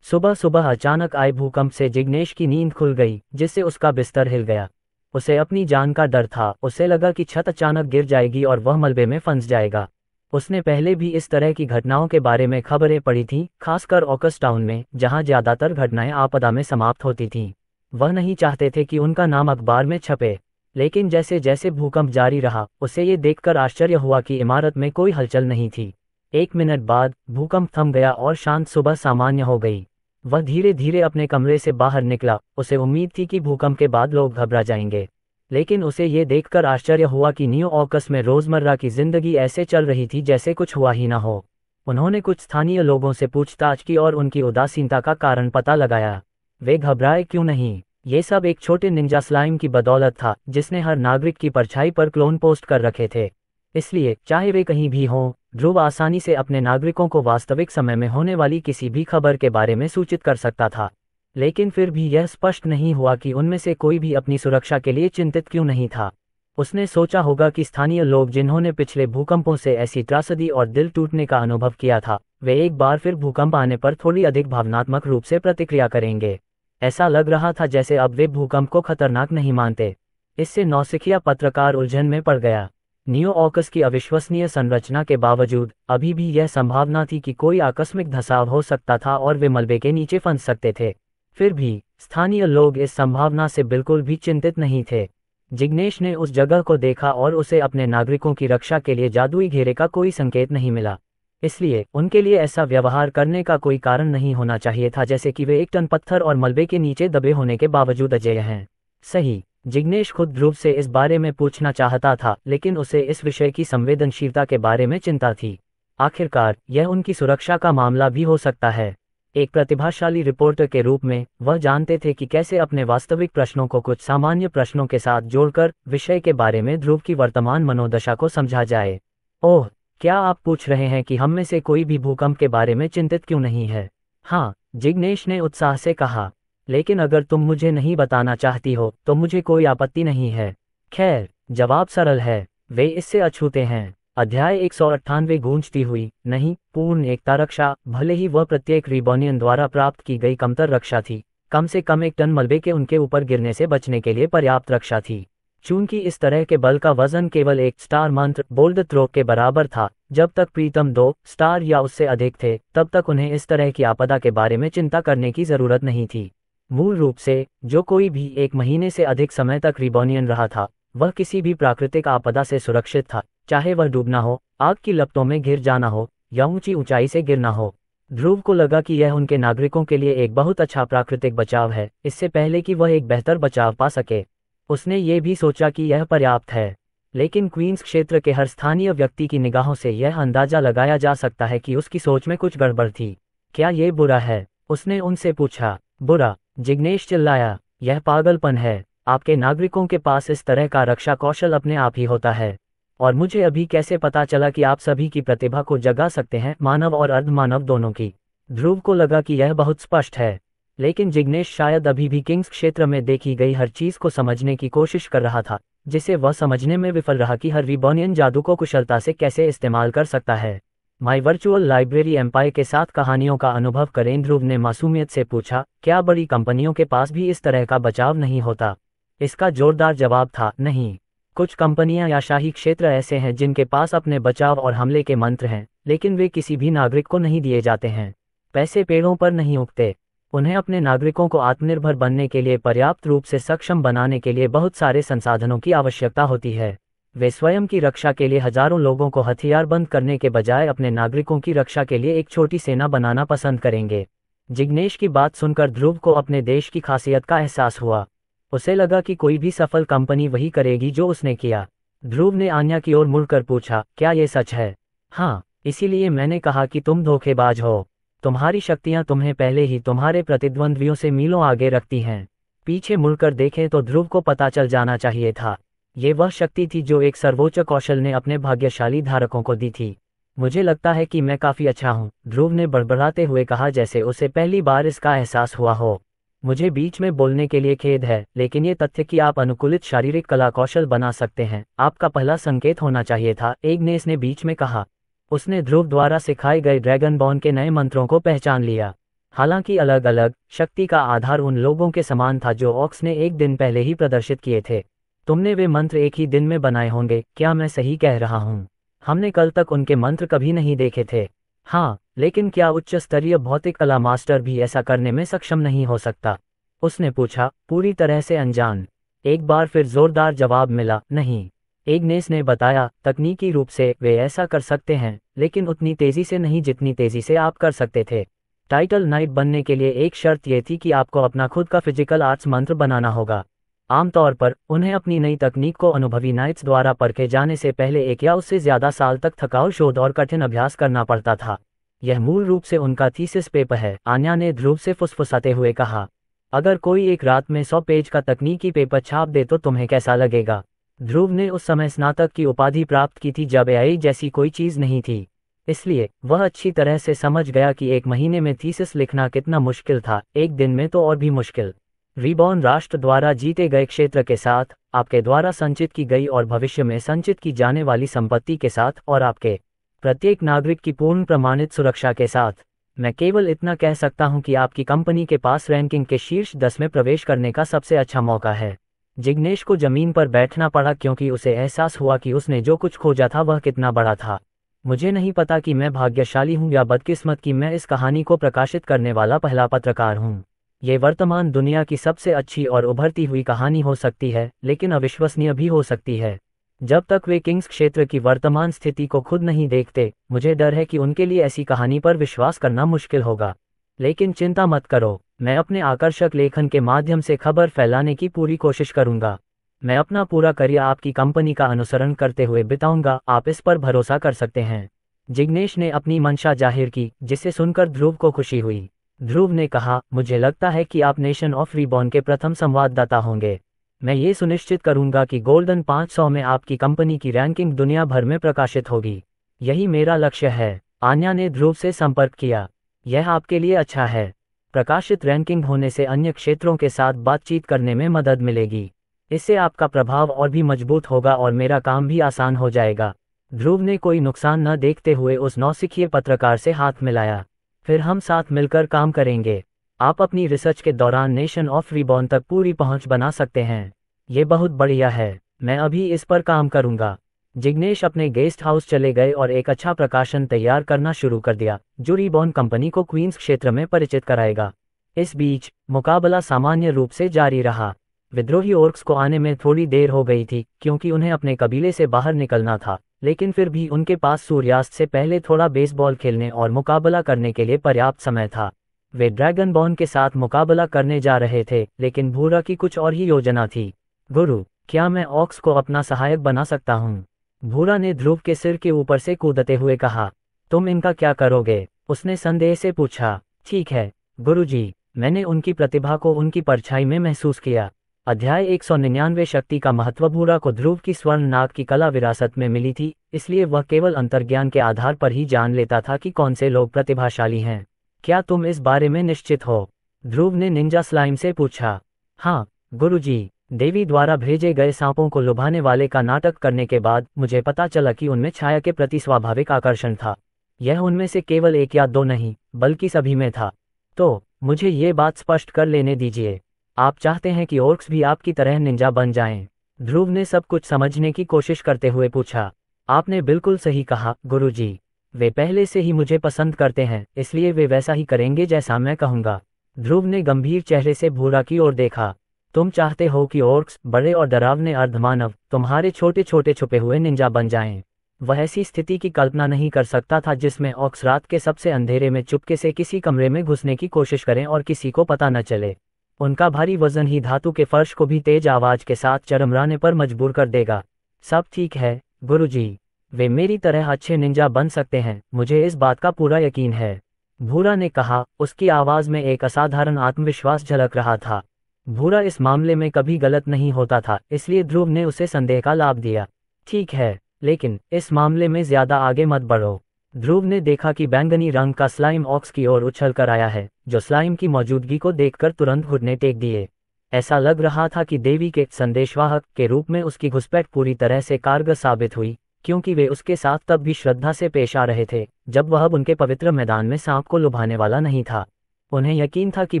सुबह सुबह अचानक आए भूकंप से जिग्नेश की नींद खुल गई, जिससे उसका बिस्तर हिल गया। उसे अपनी जान का डर था। उसे लगा कि छत अचानक गिर जाएगी और वह मलबे में फंस जाएगा। उसने पहले भी इस तरह की घटनाओं के बारे में खबरें पढ़ी थीं, खासकर ऑकस टाउन में, जहां ज्यादातर घटनाएं आपदा में समाप्त होती थीं। वह नहीं चाहते थे कि उनका नाम अखबार में छपे, लेकिन जैसे जैसे भूकंप जारी रहा, उसे ये देखकर आश्चर्य हुआ कि इमारत में कोई हलचल नहीं थी। 1 मिनट बाद भूकंप थम गया और शांत सुबह सामान्य हो गई। वह धीरे धीरे अपने कमरे से बाहर निकला। उसे उम्मीद थी कि भूकंप के बाद लोग घबरा जाएंगे, लेकिन उसे ये देखकर आश्चर्य हुआ कि न्यू ऑकस में रोजमर्रा की जिंदगी ऐसे चल रही थी जैसे कुछ हुआ ही ना हो। उन्होंने कुछ स्थानीय लोगों से पूछताछ की और उनकी उदासीनता का कारण पता लगाया। वे घबराए क्यों नहीं? ये सब एक छोटे निंजा स्लाइम की बदौलत था, जिसने हर नागरिक की परछाई पर क्लोन पोस्ट कर रखे थे। इसलिए चाहे वे कहीं भी हों, ध्रुव आसानी से अपने नागरिकों को वास्तविक समय में होने वाली किसी भी खबर के बारे में सूचित कर सकता था। लेकिन फिर भी यह स्पष्ट नहीं हुआ कि उनमें से कोई भी अपनी सुरक्षा के लिए चिंतित क्यों नहीं था। उसने सोचा होगा कि स्थानीय लोग जिन्होंने पिछले भूकंपों से ऐसी त्रासदी और दिल टूटने का अनुभव किया था, वे एक बार फिर भूकंप आने पर थोड़ी अधिक भावनात्मक रूप से प्रतिक्रिया करेंगे। ऐसा लग रहा था जैसे अब वे भूकंप को खतरनाक नहीं मानते। इससे नौसिखिया पत्रकार उलझन में पड़ गया। न्यू ऑकस की अविश्वसनीय संरचना के बावजूद अभी भी यह संभावना थी कि कोई आकस्मिक धंसाव हो सकता था और वे मलबे के नीचे फंस सकते थे। फिर भी स्थानीय लोग इस संभावना से बिल्कुल भी चिंतित नहीं थे। जिग्नेश ने उस जगह को देखा और उसे अपने नागरिकों की रक्षा के लिए जादुई घेरे का कोई संकेत नहीं मिला। इसलिए उनके लिए ऐसा व्यवहार करने का कोई कारण नहीं होना चाहिए था, जैसे कि वे 1 टन पत्थर और मलबे के नीचे दबे होने के बावजूद अजेय हैं। सही, जिग्नेश खुद ध्रुव से इस बारे में पूछना चाहता था, लेकिन उसे इस विषय की संवेदनशीलता के बारे में चिंता थी। आखिरकार यह उनकी सुरक्षा का मामला भी हो सकता है। एक प्रतिभाशाली रिपोर्टर के रूप में वह जानते थे कि कैसे अपने वास्तविक प्रश्नों को कुछ सामान्य प्रश्नों के साथ जोड़कर विषय के बारे में ध्रुव की वर्तमान मनोदशा को समझा जाए। ओह, क्या आप पूछ रहे हैं कि हम में से कोई भी भूकंप के बारे में चिंतित क्यों नहीं है? हाँ, जिग्नेश ने उत्साह से कहा। लेकिन अगर तुम मुझे नहीं बताना चाहती हो तो मुझे कोई आपत्ति नहीं है। खैर, जवाब सरल है, वे इससे अछूते हैं। अध्याय 198 गूंजती हुई नहीं पूर्ण एकता रक्षा। भले ही वह प्रत्येक रिबोनियन द्वारा प्राप्त की गई कमतर रक्षा थी, कम से कम 1 टन मलबे के उनके ऊपर गिरने से बचने के लिए पर्याप्त रक्षा थी। चूंकि इस तरह के बल का वजन केवल 1 स्टार मंत्र बोल्ड थ्रो के बराबर था, जब तक प्रीतम 2 स्टार या उससे अधिक थे तब तक उन्हें इस तरह की आपदा के बारे में चिंता करने की जरूरत नहीं थी। मूल रूप से जो कोई भी 1 महीने से अधिक समय तक रिबोनियन रहा था वह किसी भी प्राकृतिक आपदा से सुरक्षित था, चाहे वह डूबना हो, आग की लपटों में घिर जाना हो या ऊंची ऊंचाई से गिरना हो। ध्रुव को लगा कि यह उनके नागरिकों के लिए एक बहुत अच्छा प्राकृतिक बचाव है, इससे पहले कि वह एक बेहतर बचाव पा सके। उसने ये भी सोचा कि यह पर्याप्त है, लेकिन क्वींस क्षेत्र के हर स्थानीय व्यक्ति की निगाहों से यह अंदाजा लगाया जा सकता है कि उसकी सोच में कुछ गड़बड़ थी। क्या ये बुरा है? उसने उनसे पूछा। बुरा? जिग्नेश चिल्लाया, यह पागलपन है। आपके नागरिकों के पास इस तरह का रक्षा कौशल अपने आप ही होता है, और मुझे अभी कैसे पता चला कि आप सभी की प्रतिभा को जगा सकते हैं, मानव और अर्धमानव दोनों की। ध्रुव को लगा कि यह बहुत स्पष्ट है, लेकिन जिग्नेश शायद अभी भी किंग्स क्षेत्र में देखी गई हर चीज को समझने की कोशिश कर रहा था, जिसे वह समझने में विफल रहा कि हर रिबोनियन जादू को कुशलता से कैसे इस्तेमाल कर सकता है। माई वर्चुअल लाइब्रेरी एम्पायर के साथ कहानियों का अनुभव करें। ध्रुव ने मासूमियत से पूछा, क्या बड़ी कंपनियों के पास भी इस तरह का बचाव नहीं होता? इसका जोरदार जवाब था, नहीं। कुछ कंपनियां या शाही क्षेत्र ऐसे हैं जिनके पास अपने बचाव और हमले के मंत्र हैं, लेकिन वे किसी भी नागरिक को नहीं दिए जाते हैं। पैसे पेड़ों पर नहीं उगते। उन्हें अपने नागरिकों को आत्मनिर्भर बनने के लिए पर्याप्त रूप से सक्षम बनाने के लिए बहुत सारे संसाधनों की आवश्यकता होती है। वे स्वयं की रक्षा के लिए हजारों लोगों को हथियारबंद करने के बजाय अपने नागरिकों की रक्षा के लिए एक छोटी सेना बनाना पसंद करेंगे। जिग्नेश की बात सुनकर ध्रुव को अपने देश की खासियत का एहसास हुआ। उसे लगा कि कोई भी सफल कंपनी वही करेगी जो उसने किया। ध्रुव ने आन्या की ओर मुड़कर पूछा, क्या ये सच है? हाँ, इसीलिए मैंने कहा कि तुम धोखेबाज हो। तुम्हारी शक्तियां तुम्हें पहले ही तुम्हारे प्रतिद्वंद्वियों से मीलों आगे रखती हैं। पीछे मुड़कर देखें तो ध्रुव को पता चल जाना चाहिए था। ये वह शक्ति थी जो एक सर्वोच्च कौशल ने अपने भाग्यशाली धारकों को दी थी। मुझे लगता है कि मैं काफी अच्छा हूँ, ध्रुव ने बड़बड़ाते हुए कहा, जैसे उसे पहली बार इसका एहसास हुआ हो। मुझे बीच में बोलने के लिए खेद है, लेकिन ये तथ्य कि आप अनुकूलित शारीरिक कला कौशल बना सकते हैं आपका पहला संकेत होना चाहिए था, एग्नेस ने बीच में कहा। उसने ध्रुव द्वारा सिखाए गए ड्रैगन बॉर्न के नए मंत्रों को पहचान लिया। हालांकि अलग अलग शक्ति का आधार उन लोगों के समान था जो ऑक्स ने एक दिन पहले ही प्रदर्शित किए थे। तुमने वे मंत्र एक ही दिन में बनाए होंगे, क्या मैं सही कह रहा हूँ? हमने कल तक उनके मंत्र कभी नहीं देखे थे। हाँ, लेकिन क्या उच्च स्तरीय भौतिक कला मास्टर भी ऐसा करने में सक्षम नहीं हो सकता? उसने पूछा, पूरी तरह से अनजान। एक बार फिर जोरदार जवाब मिला, नहीं। एग्नेस ने बताया, तकनीकी रूप से वे ऐसा कर सकते हैं, लेकिन उतनी तेजी से नहीं जितनी तेजी से आप कर सकते थे। टाइटल नाइट बनने के लिए एक शर्त यह थी कि आपको अपना खुद का फिजिकल आर्ट्स मंत्र बनाना होगा। आमतौर पर उन्हें अपनी नई तकनीक को अनुभवी नाइट्स द्वारा परखे जाने से पहले 1 या उससे ज्यादा साल तक थकाऊ शोध और कठिन अभ्यास करना पड़ता था। यह मूल रूप से उनका थीसिस पेपर है, आन्या ने ध्रुव से फुसफुसाते हुए कहा। अगर कोई एक रात में 100 पेज का तकनीकी पेपर छाप दे तो तुम्हें कैसा लगेगा? ध्रुव ने उस समय स्नातक की उपाधि प्राप्त की थी जब एआई जैसी कोई चीज नहीं थी, इसलिए वह अच्छी तरह से समझ गया कि 1 महीने में थीसिस लिखना कितना मुश्किल था, एक दिन में तो और भी मुश्किल। रिबॉर्न राष्ट्र द्वारा जीते गए क्षेत्र के साथ, आपके द्वारा संचित की गई और भविष्य में संचित की जाने वाली संपत्ति के साथ, और आपके प्रत्येक नागरिक की पूर्ण प्रमाणित सुरक्षा के साथ, मैं केवल इतना कह सकता हूं कि आपकी कंपनी के पास रैंकिंग के शीर्ष 10 में प्रवेश करने का सबसे अच्छा मौका है। जिग्नेश को जमीन पर बैठना पड़ा क्योंकि उसे एहसास हुआ कि उसने जो कुछ खोजा था वह कितना बड़ा था। मुझे नहीं पता कि मैं भाग्यशाली हूं या बदकिस्मत कि मैं इस कहानी को प्रकाशित करने वाला पहला पत्रकार हूं। ये वर्तमान दुनिया की सबसे अच्छी और उभरती हुई कहानी हो सकती है, लेकिन अविश्वसनीय भी हो सकती है। जब तक वे किंग्स क्षेत्र की वर्तमान स्थिति को खुद नहीं देखते, मुझे डर है कि उनके लिए ऐसी कहानी पर विश्वास करना मुश्किल होगा। लेकिन चिंता मत करो, मैं अपने आकर्षक लेखन के माध्यम से खबर फैलाने की पूरी कोशिश करूंगा। मैं अपना पूरा करियर आपकी कंपनी का अनुसरण करते हुए बिताऊंगा, आप इस पर भरोसा कर सकते हैं। जिग्नेश ने अपनी मंशा जाहिर की, जिसे सुनकर ध्रुव को खुशी हुई। ध्रुव ने कहा, मुझे लगता है कि आप नेशन ऑफ रिबॉर्न के प्रथम संवाददाता होंगे। मैं ये सुनिश्चित करूंगा कि गोल्डन 500 में आपकी कंपनी की रैंकिंग दुनिया भर में प्रकाशित होगी। यही मेरा लक्ष्य है। आन्या ने ध्रुव से संपर्क किया। यह आपके लिए अच्छा है। प्रकाशित रैंकिंग होने से अन्य क्षेत्रों के साथ बातचीत करने में मदद मिलेगी। इससे आपका प्रभाव और भी मजबूत होगा और मेरा काम भी आसान हो जाएगा। ध्रुव ने कोई नुकसान न देखते हुए उस नौसिखिए पत्रकार से हाथ मिलाया। फिर हम साथ मिलकर काम करेंगे। आप अपनी रिसर्च के दौरान नेशन ऑफ रिबॉर्न तक पूरी पहुंच बना सकते हैं। ये बहुत बढ़िया है। मैं अभी इस पर काम करूंगा। जिग्नेश अपने गेस्ट हाउस चले गए और एक अच्छा प्रकाशन तैयार करना शुरू कर दिया, जो रिबॉर्न कंपनी को क्वींस क्षेत्र में परिचित कराएगा। इस बीच मुकाबला सामान्य रूप से जारी रहा। विद्रोही ओर्क्स को आने में थोड़ी देर हो गई थी क्योंकि उन्हें अपने कबीले से बाहर निकलना था, लेकिन फिर भी उनके पास सूर्यास्त से पहले थोड़ा बेसबॉल खेलने और मुकाबला करने के लिए पर्याप्त समय था। वे ड्रैगनबॉर्न के साथ मुकाबला करने जा रहे थे, लेकिन भूरा की कुछ और ही योजना थी। गुरु, क्या मैं ऑक्स को अपना सहायक बना सकता हूँ? भूरा ने ध्रुव के सिर के ऊपर से कूदते हुए कहा। तुम इनका क्या करोगे? उसने संदेह से पूछा। ठीक है गुरुजी, मैंने उनकी प्रतिभा को उनकी परछाई में महसूस किया। अध्याय 199 शक्ति का महत्व। भूरा को ध्रुव की स्वर्ण नाग की कला विरासत में मिली थी, इसलिए वह केवल अंतर्ज्ञान के आधार पर ही जान लेता था कि कौन से लोग प्रतिभाशाली हैं। क्या तुम इस बारे में निश्चित हो? ध्रुव ने निंजा स्लाइम से पूछा। हाँ गुरुजी, देवी द्वारा भेजे गए सांपों को लुभाने वाले का नाटक करने के बाद मुझे पता चला कि उनमें छाया के प्रति स्वाभाविक आकर्षण था। यह उनमें से केवल एक या दो नहीं, बल्कि सभी में था। तो मुझे ये बात स्पष्ट कर लेने दीजिए, आप चाहते हैं कि ओर्क्स भी आपकी तरह निंजा बन जाएं? ध्रुव ने सब कुछ समझने की कोशिश करते हुए पूछा। आपने बिल्कुल सही कहा गुरुजी। वे पहले से ही मुझे पसंद करते हैं, इसलिए वे वैसा ही करेंगे जैसा मैं कहूँगा। ध्रुव ने गंभीर चेहरे से भूरा की ओर देखा। तुम चाहते हो कि ओर्क्स, बड़े और डरावने अर्धमानव, तुम्हारे छोटे छोटे छुपे हुए निंजा बन जाएं। वह ऐसी स्थिति की कल्पना नहीं कर सकता था जिसमें ऑक्स रात के सबसे अंधेरे में चुपके से किसी कमरे में घुसने की कोशिश करें और किसी को पता न चले। उनका भारी वजन ही धातु के फर्श को भी तेज आवाज के साथ चरमराने पर मजबूर कर देगा। सब ठीक है गुरुजी, वे मेरी तरह अच्छे निंजा बन सकते हैं, मुझे इस बात का पूरा यकीन है। भूरा ने कहा। उसकी आवाज में एक असाधारण आत्मविश्वास झलक रहा था। भूरा इस मामले में कभी गलत नहीं होता था, इसलिए ध्रुव ने उसे संदेह का लाभ दिया। ठीक है, लेकिन इस मामले में ज्यादा आगे मत बढ़ो। ध्रुव ने देखा कि बैंगनी रंग का स्लाइम ऑक्स की ओर उछल कर आया है, जो स्लाइम की मौजूदगी को देखकर तुरंत घुटने टेक दिए। ऐसा लग रहा था कि देवी के संदेशवाहक के रूप में उसकी घुसपैठ पूरी तरह से कारगर साबित हुई, क्योंकि वे उसके साथ तब भी श्रद्धा से पेश आ रहे थे जब वह उनके पवित्र मैदान में सांप को लुभाने वाला नहीं था। उन्हें यकीन था कि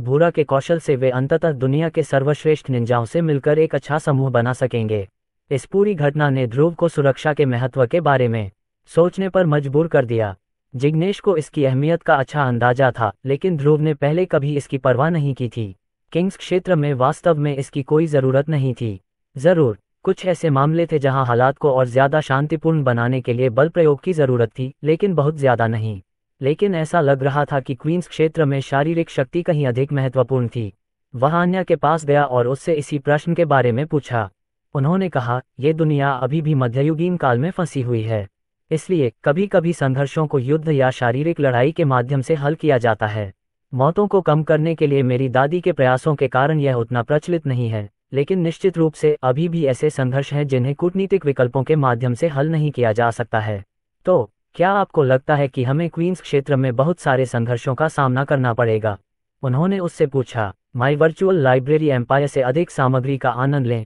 भूरा के कौशल से वे अंततः दुनिया के सर्वश्रेष्ठ निंजाओं से मिलकर एक अच्छा समूह बना सकेंगे। इस पूरी घटना ने ध्रुव को सुरक्षा के महत्व के बारे में सोचने पर मजबूर कर दिया। जिग्नेश को इसकी अहमियत का अच्छा अंदाजा था, लेकिन ध्रुव ने पहले कभी इसकी परवाह नहीं की थी। किंग्स क्षेत्र में वास्तव में इसकी कोई जरूरत नहीं थी। जरूर कुछ ऐसे मामले थे जहां हालात को और ज्यादा शांतिपूर्ण बनाने के लिए बल प्रयोग की जरूरत थी, लेकिन बहुत ज्यादा नहीं। लेकिन ऐसा लग रहा था कि क्वींस क्षेत्र में शारीरिक शक्ति कहीं अधिक महत्वपूर्ण थी। वह आन्या के पास गया और उससे इसी प्रश्न के बारे में पूछा। उन्होंने कहा, ये दुनिया अभी भी मध्ययुगीन काल में फंसी हुई है, इसलिए कभी कभी संघर्षों को युद्ध या शारीरिक लड़ाई के माध्यम से हल किया जाता है। मौतों को कम करने के लिए मेरी दादी के प्रयासों के कारण यह उतना प्रचलित नहीं है, लेकिन निश्चित रूप से अभी भी ऐसे संघर्ष हैं जिन्हें कूटनीतिक विकल्पों के माध्यम से हल नहीं किया जा सकता है। तो क्या आपको लगता है कि हमें क्वींस क्षेत्र में बहुत सारे संघर्षों का सामना करना पड़ेगा? उन्होंने उससे पूछा। माई वर्चुअल लाइब्रेरी एम्पायर से अधिक सामग्री का आनंद लें।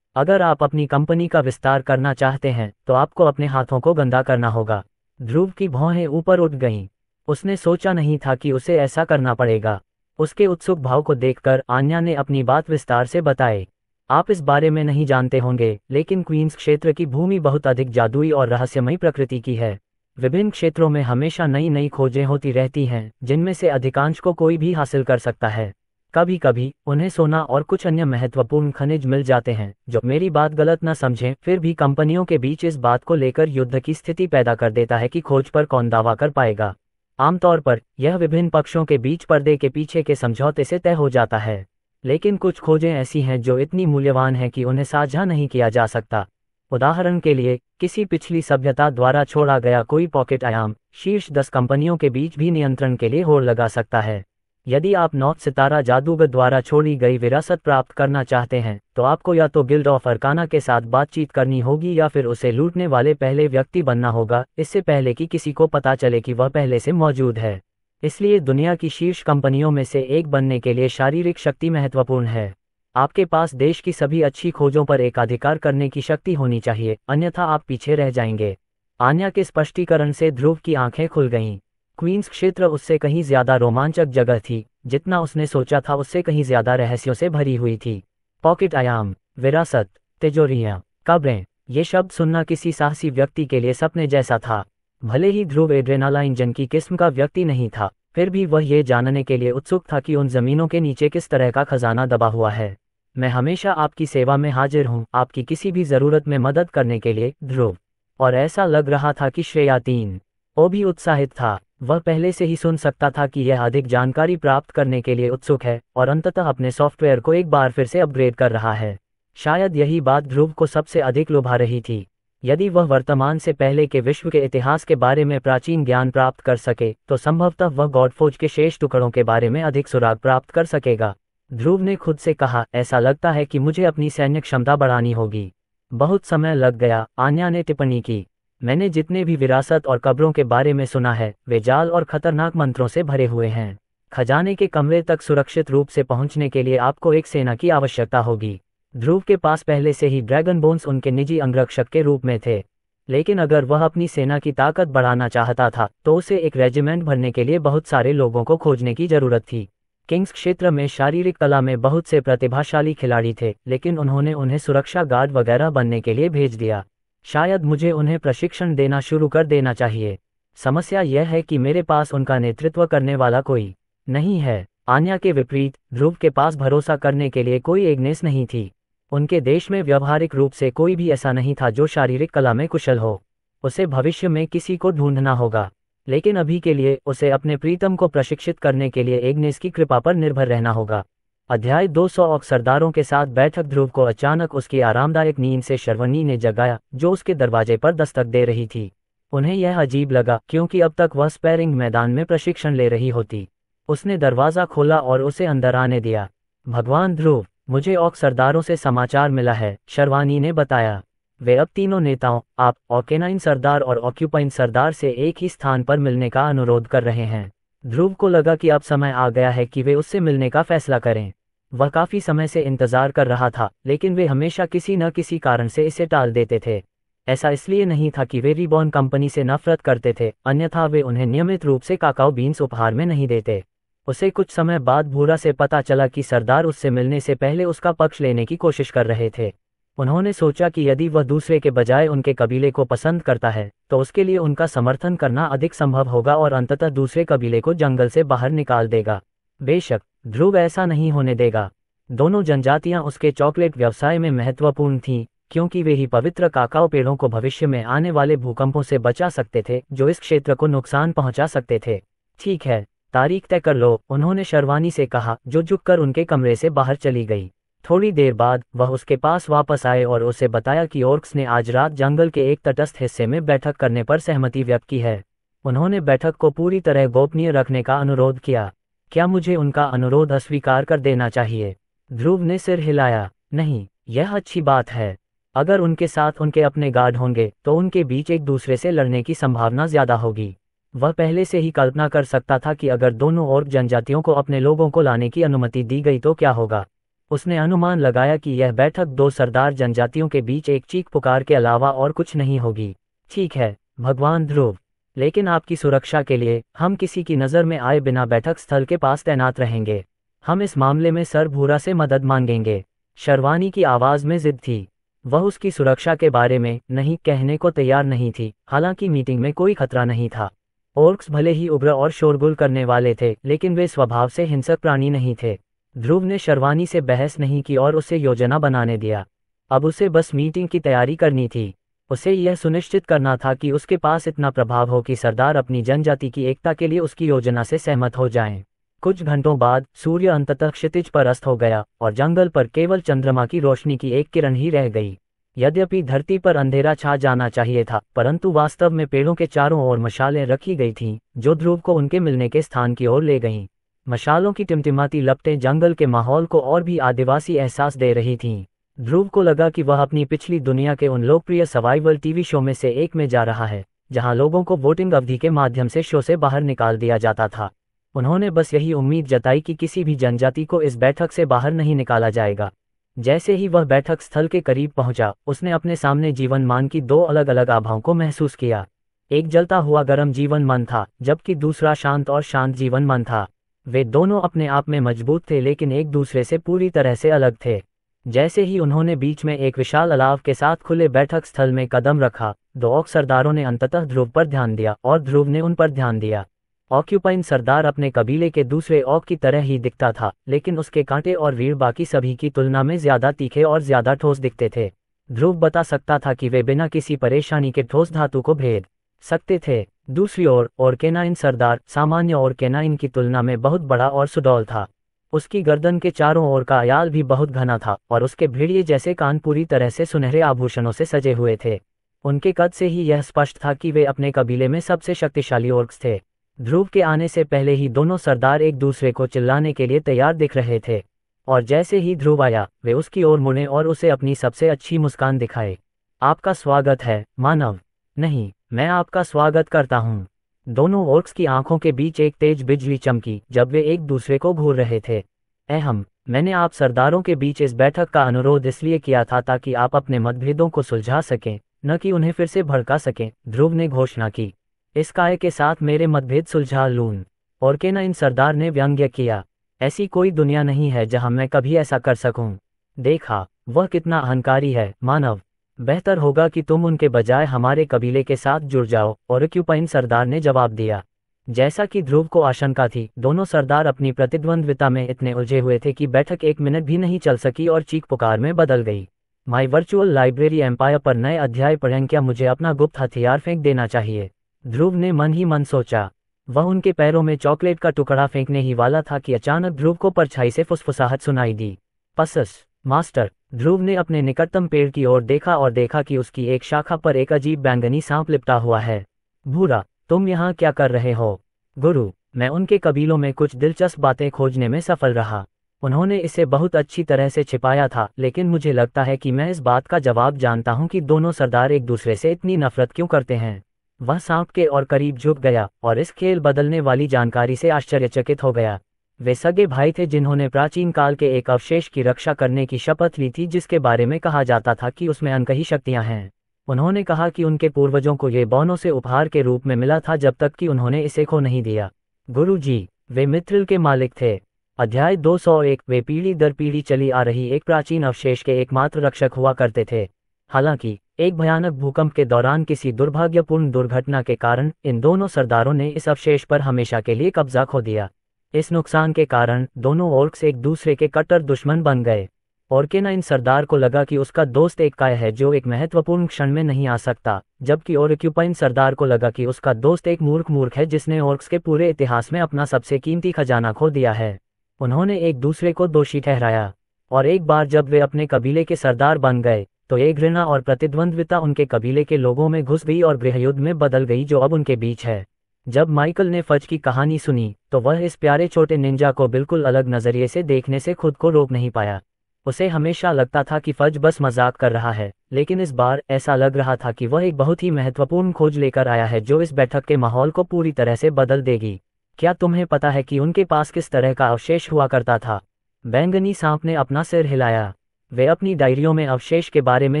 अगर आप अपनी कंपनी का विस्तार करना चाहते हैं तो आपको अपने हाथों को गंदा करना होगा। ध्रुव की भौहें ऊपर उठ गईं। उसने सोचा नहीं था कि उसे ऐसा करना पड़ेगा। उसके उत्सुक भाव को देखकर आन्या ने अपनी बात विस्तार से बताई। आप इस बारे में नहीं जानते होंगे, लेकिन क्वींस क्षेत्र की भूमि बहुत अधिक जादुई और रहस्यमयी प्रकृति की है। विभिन्न क्षेत्रों में हमेशा नई नई खोजें होती रहती हैं, जिनमें से अधिकांश को कोई भी हासिल कर सकता है। कभी कभी उन्हें सोना और कुछ अन्य महत्वपूर्ण खनिज मिल जाते हैं, जो, मेरी बात गलत न समझें, फिर भी कंपनियों के बीच इस बात को लेकर युद्ध की स्थिति पैदा कर देता है कि खोज पर कौन दावा कर पाएगा। आमतौर पर यह विभिन्न पक्षों के बीच पर्दे के पीछे के समझौते से तय हो जाता है, लेकिन कुछ खोजें ऐसी हैं जो इतनी मूल्यवान हैं कि उन्हें साझा नहीं किया जा सकता। उदाहरण के लिए, किसी पिछली सभ्यता द्वारा छोड़ा गया कोई पॉकेट आयाम शीर्ष 10 कंपनियों के बीच भी नियंत्रण के लिए होड़ लगा सकता है। यदि आप नॉर्थ सितारा जादूगर द्वारा छोड़ी गई विरासत प्राप्त करना चाहते हैं तो आपको या तो गिल्ड ऑफ अरकाना के साथ बातचीत करनी होगी या फिर उसे लूटने वाले पहले व्यक्ति बनना होगा, इससे पहले कि किसी को पता चले कि वह पहले से मौजूद है। इसलिए दुनिया की शीर्ष कंपनियों में से एक बनने के लिए शारीरिक शक्ति महत्वपूर्ण है। आपके पास देश की सभी अच्छी खोजों पर एकाधिकार करने की शक्ति होनी चाहिए, अन्यथा आप पीछे रह जाएंगे। आन्या के स्पष्टीकरण से ध्रुव की आंखें खुल गईं। क्वींस क्षेत्र उससे कहीं ज्यादा रोमांचक जगह थी, जितना उसने सोचा था उससे कहीं ज्यादा रहस्यों से भरी हुई थी। पॉकेट आयाम, विरासत, तिजोरियां, कब्रें, ये शब्द सुनना किसी साहसी व्यक्ति के लिए सपने जैसा था। भले ही ध्रुव एड्रेनालाइन जन की किस्म का व्यक्ति नहीं था, फिर भी वह ये जानने के लिए उत्सुक था कि उन जमीनों के नीचे किस तरह का खजाना दबा हुआ है। मैं हमेशा आपकी सेवा में हाजिर हूँ, आपकी किसी भी जरूरत में मदद करने के लिए, ध्रुव। और ऐसा लग रहा था कि श्रेया 3 ओ भी उत्साहित था। वह पहले से ही सुन सकता था कि यह अधिक जानकारी प्राप्त करने के लिए उत्सुक है और अंततः अपने सॉफ्टवेयर को एक बार फिर से अपग्रेड कर रहा है। शायद यही बात ध्रुव को सबसे अधिक लुभा रही थी। यदि वह वर्तमान से पहले के विश्व के इतिहास के बारे में प्राचीन ज्ञान प्राप्त कर सके तो संभवतः वह गॉडफोज के शेष टुकड़ों के बारे में अधिक सुराग प्राप्त कर सकेगा। ध्रुव ने खुद से कहा, ऐसा लगता है कि मुझे अपनी सैन्य क्षमता बढ़ानी होगी। बहुत समय लग गया, आन्या ने टिप्पणी की। मैंने जितने भी विरासत और कब्रों के बारे में सुना है वे जाल और खतरनाक मंत्रों से भरे हुए हैं। खजाने के कमरे तक सुरक्षित रूप से पहुंचने के लिए आपको एक सेना की आवश्यकता होगी। ध्रुव के पास पहले से ही ड्रैगन बोन्स उनके निजी अंगरक्षक के रूप में थे, लेकिन अगर वह अपनी सेना की ताकत बढ़ाना चाहता था तो उसे एक रेजिमेंट भरने के लिए बहुत सारे लोगों को खोजने की जरूरत थी। किंग्स क्षेत्र में शारीरिक कला में बहुत से प्रतिभाशाली खिलाड़ी थे, लेकिन उन्होंने उन्हें सुरक्षा गार्ड वगैरह बनने के लिए भेज दिया। शायद मुझे उन्हें प्रशिक्षण देना शुरू कर देना चाहिए। समस्या यह है कि मेरे पास उनका नेतृत्व करने वाला कोई नहीं है। आन्या के विपरीत, ध्रुव के पास भरोसा करने के लिए कोई एग्नेस नहीं थी। उनके देश में व्यावहारिक रूप से कोई भी ऐसा नहीं था जो शारीरिक कला में कुशल हो। उसे भविष्य में किसी को ढूंढना होगा, लेकिन अभी के लिए उसे अपने प्रीतम को प्रशिक्षित करने के लिए एग्नेस की कृपा पर निर्भर रहना होगा। अध्याय 200 ऑक सरदारों के साथ बैठक। ध्रुव को अचानक उसकी आरामदायक नींद से शर्वनी ने जगाया, जो उसके दरवाजे पर दस्तक दे रही थी। उन्हें यह अजीब लगा क्योंकि अब तक वह स्पैरिंग मैदान में प्रशिक्षण ले रही होती। उसने दरवाज़ा खोला और उसे अंदर आने दिया। भगवान ध्रुव, मुझे ऑक सरदारों से समाचार मिला है, शर्वानी ने बताया। वे अब तीनों नेताओं, आप, ऑकेनाइन सरदार और ऑक्यूपाइन सरदार से एक ही स्थान पर मिलने का अनुरोध कर रहे हैं। ध्रुव को लगा कि अब समय आ गया है कि वे उससे मिलने का फैसला करें। वह काफी समय से इंतजार कर रहा था, लेकिन वे हमेशा किसी न किसी कारण से इसे टाल देते थे। ऐसा इसलिए नहीं था कि वे रिबॉर्न कंपनी से नफरत करते थे, अन्यथा वे उन्हें नियमित रूप से काकाओ बीन्स उपहार में नहीं देते। उसे कुछ समय बाद भूरा से पता चला कि सरदार उससे मिलने से पहले उसका पक्ष लेने की कोशिश कर रहे थे। उन्होंने सोचा कि यदि वह दूसरे के बजाय उनके कबीले को पसंद करता है तो उसके लिए उनका समर्थन करना अधिक संभव होगा और अंततः दूसरे कबीले को जंगल से बाहर निकाल देगा। बेशक ध्रुव ऐसा नहीं होने देगा। दोनों जनजातियां उसके चॉकलेट व्यवसाय में महत्वपूर्ण थीं, क्योंकि वे ही पवित्र काकाओ पेड़ों को भविष्य में आने वाले भूकंपों से बचा सकते थे जो इस क्षेत्र को नुकसान पहुंचा सकते थे। ठीक है, तारीख तय कर लो, उन्होंने शर्वानी से कहा, जो झुककर उनके कमरे से बाहर चली गई। थोड़ी देर बाद वह उसके पास वापस आए और उसे बताया कि ऑर्क्स ने आज रात जंगल के एक तटस्थ हिस्से में बैठक करने पर सहमति व्यक्त की है। उन्होंने बैठक को पूरी तरह गोपनीय रखने का अनुरोध किया। क्या मुझे उनका अनुरोध अस्वीकार कर देना चाहिए? ध्रुव ने सिर हिलाया। नहीं, यह अच्छी बात है। अगर उनके साथ उनके अपने गार्ड होंगे तो उनके बीच एक दूसरे से लड़ने की संभावना ज्यादा होगी। वह पहले से ही कल्पना कर सकता था कि अगर दोनों ऑर्क जनजातियों को अपने लोगों को लाने की अनुमति दी गई तो क्या होगा। उसने अनुमान लगाया कि यह बैठक दो सरदार जनजातियों के बीच एक चीख पुकार के अलावा और कुछ नहीं होगी। ठीक है भगवान ध्रुव, लेकिन आपकी सुरक्षा के लिए हम किसी की नज़र में आए बिना बैठक स्थल के पास तैनात रहेंगे। हम इस मामले में सर भूरा से मदद मांगेंगे। शर्वानी की आवाज़ में जिद थी। वह उसकी सुरक्षा के बारे में नहीं कहने को तैयार नहीं थी, हालांकि मीटिंग में कोई खतरा नहीं था। ऑर्क्स भले ही उग्र और शोरगुल करने वाले थे, लेकिन वे स्वभाव से हिंसक प्राणी नहीं थे। ध्रुव ने शर्वानी से बहस नहीं की और उसे योजना बनाने दिया। अब उसे बस मीटिंग की तैयारी करनी थी। उसे यह सुनिश्चित करना था कि उसके पास इतना प्रभाव हो कि सरदार अपनी जनजाति की एकता के लिए उसकी योजना से सहमत हो जाएं। कुछ घंटों बाद सूर्य अंततः क्षितिज पर अस्त हो गया और जंगल पर केवल चंद्रमा की रोशनी की एक किरण ही रह गई। यद्यपि धरती पर अंधेरा छा जाना चाहिए था, परंतु वास्तव में पेड़ों के चारों ओर मशालें रखी गई थीं, जो ध्रुव को उनके मिलने के स्थान की ओर ले गईं। मशालों की टिमटिमाती लपटें जंगल के माहौल को और भी आदिवासी एहसास दे रही थीं। ध्रुव को लगा कि वह अपनी पिछली दुनिया के उन लोकप्रिय सर्वाइवल टीवी शो में से एक में जा रहा है, जहां लोगों को वोटिंग अवधि के माध्यम से शो से बाहर निकाल दिया जाता था। उन्होंने बस यही उम्मीद जताई कि किसी भी जनजाति को इस बैठक से बाहर नहीं निकाला जाएगा। जैसे ही वह बैठक स्थल के करीब पहुंचा, उसने अपने सामने जीवन मान की दो अलग अलग आभाओं को महसूस किया। एक जलता हुआ गर्म जीवन मन था, जबकि दूसरा शांत और शांत जीवन मन था। वे दोनों अपने आप में मजबूत थे, लेकिन एक दूसरे से पूरी तरह से अलग थे। जैसे ही उन्होंने बीच में एक विशाल अलाव के साथ खुले बैठक स्थल में कदम रखा, दो ऑक सरदारों ने अंततः ध्रुव पर ध्यान दिया और ध्रुव ने उन पर ध्यान दिया। ऑक्यूपाइन सरदार अपने कबीले के दूसरे ऑक की तरह ही दिखता था, लेकिन उसके कांटे और रीढ़ बाकी सभी की तुलना में ज्यादा तीखे और ज्यादा ठोस दिखते थे। ध्रुव बता सकता था कि वे बिना किसी परेशानी के ठोस धातु को भेद सकते थे। दूसरी ओर ओरकेनाइन सरदार सामान्य ओरकेनाइन की तुलना में बहुत बड़ा और सुडौल था। उसकी गर्दन के चारों ओर का याल भी बहुत घना था और उसके भेड़िए जैसे कान पूरी तरह से सुनहरे आभूषणों से सजे हुए थे। उनके कद से ही यह स्पष्ट था कि वे अपने कबीले में सबसे शक्तिशाली ओर्क्स थे। ध्रुव के आने से पहले ही दोनों सरदार एक दूसरे को चिल्लाने के लिए तैयार दिख रहे थे, और जैसे ही ध्रुव आया, वे उसकी ओर मुड़े और उसे अपनी सबसे अच्छी मुस्कान दिखाए। आपका स्वागत है, मानव। नहीं, मैं आपका स्वागत करता हूँ। दोनों ओर्क्स की आंखों के बीच एक तेज बिजली चमकी जब वे एक दूसरे को घूर रहे थे। मैंने आप सरदारों के बीच इस बैठक का अनुरोध इसलिए किया था ताकि आप अपने मतभेदों को सुलझा सकें, न कि उन्हें फिर से भड़का सकें, ध्रुव ने घोषणा की। इस काय के साथ मेरे मतभेद सुलझा लून, ओरकेनाइन सरदार ने व्यंग्य किया। ऐसी कोई दुनिया नहीं है जहां मैं कभी ऐसा कर सकूं। देखा, वह कितना अहंकारी है, मानव। बेहतर होगा कि तुम उनके बजाय हमारे कबीले के साथ जुड़ जाओ, ओरक्यूपाइन सरदार ने जवाब दिया। जैसा कि ध्रुव को आशंका थी, दोनों सरदार अपनी प्रतिद्वंद्विता में इतने उलझे हुए थे कि बैठक एक मिनट भी नहीं चल सकी और चीख पुकार में बदल गई। माई वर्चुअल लाइब्रेरी एम्पायर पर नए अध्याय पढ़ें। क्या मुझे अपना गुप्त हथियार फेंक देना चाहिए? ध्रुव ने मन ही मन सोचा। वह उनके पैरों में चॉकलेट का टुकड़ा फेंकने ही वाला था कि अचानक ध्रुव को परछाई से फुसफुसाहट सुनाई दी। पसस, मास्टर। ध्रुव ने अपने निकटतम पेड़ की ओर देखा और देखा कि उसकी एक शाखा पर एक अजीब बैंगनी सांप लिपटा हुआ है। भूरा, तुम यहाँ क्या कर रहे हो? गुरु, मैं उनके कबीलों में कुछ दिलचस्प बातें खोजने में सफल रहा। उन्होंने इसे बहुत अच्छी तरह से छिपाया था, लेकिन मुझे लगता है कि मैं इस बात का जवाब जानता हूँ कि दोनों सरदार एक दूसरे से इतनी नफरत क्यों करते हैं। वह सांप के और करीब झुक गया और इस खेल बदलने वाली जानकारी से आश्चर्यचकित हो गया। वे सगे भाई थे जिन्होंने प्राचीन काल के एक अवशेष की रक्षा करने की शपथ ली थी, जिसके बारे में कहा जाता था कि उसमें अनकही शक्तियां हैं। उन्होंने कहा कि उनके पूर्वजों को ये बौनों से उपहार के रूप में मिला था जब तक कि उन्होंने इसे खो नहीं दिया। गुरु जी, वे मिथ्रिल के मालिक थे। अध्याय 201। वे पीढ़ी दर पीढ़ी चली आ रही एक प्राचीन अवशेष के एकमात्र रक्षक हुआ करते थे। हालांकि एक भयानक भूकंप के दौरान किसी दुर्भाग्यपूर्ण दुर्घटना के कारण इन दोनों सरदारों ने इस अवशेष पर हमेशा के लिए कब्जा खो दिया। इस नुकसान के कारण दोनों ओर्क्स एक दूसरे के कट्टर दुश्मन बन गए। ओरकेनाइन सरदार को लगा कि उसका दोस्त एक काय है जो एक महत्वपूर्ण क्षण में नहीं आ सकता, जबकि ओरक्यूपाइन सरदार को लगा कि उसका दोस्त एक मूर्ख है जिसने ओर्क्स के पूरे इतिहास में अपना सबसे कीमती खजाना खो दिया है। उन्होंने एक दूसरे को दोषी ठहराया, और एक बार जब वे अपने कबीले के सरदार बन गए तो ये घृणा और प्रतिद्वंद्विता उनके कबीले के लोगों में घुस गई और गृहयुद्ध में बदल गई जो अब उनके बीच है। जब माइकल ने फज की कहानी सुनी तो वह इस प्यारे छोटे निंजा को बिल्कुल अलग नजरिए से देखने से खुद को रोक नहीं पाया। उसे हमेशा लगता था कि फज बस मजाक कर रहा है, लेकिन इस बार ऐसा लग रहा था कि वह एक बहुत ही महत्वपूर्ण खोज लेकर आया है जो इस बैठक के माहौल को पूरी तरह से बदल देगी। क्या तुम्हें पता है कि उनके पास किस तरह का अवशेष हुआ करता था? बैंगनी सांप ने अपना सिर हिलाया। वे अपनी डायरियों में अवशेष के बारे में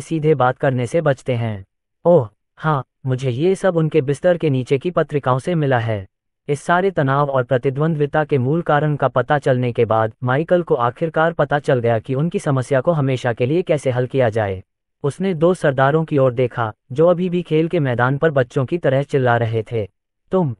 सीधे बात करने से बचते हैं। ओह हाँ, मुझे ये सब उनके बिस्तर के नीचे की पत्रिकाओं से मिला है। इस सारे तनाव और प्रतिद्वंद्विता के मूल कारण का पता चलने के बाद माइकल को आखिरकार पता चल गया कि उनकी समस्या को हमेशा के लिए कैसे हल किया जाए। उसने दो सरदारों की ओर देखा जो अभी भी खेल के मैदान पर बच्चों की तरह चिल्ला रहे थे। तुम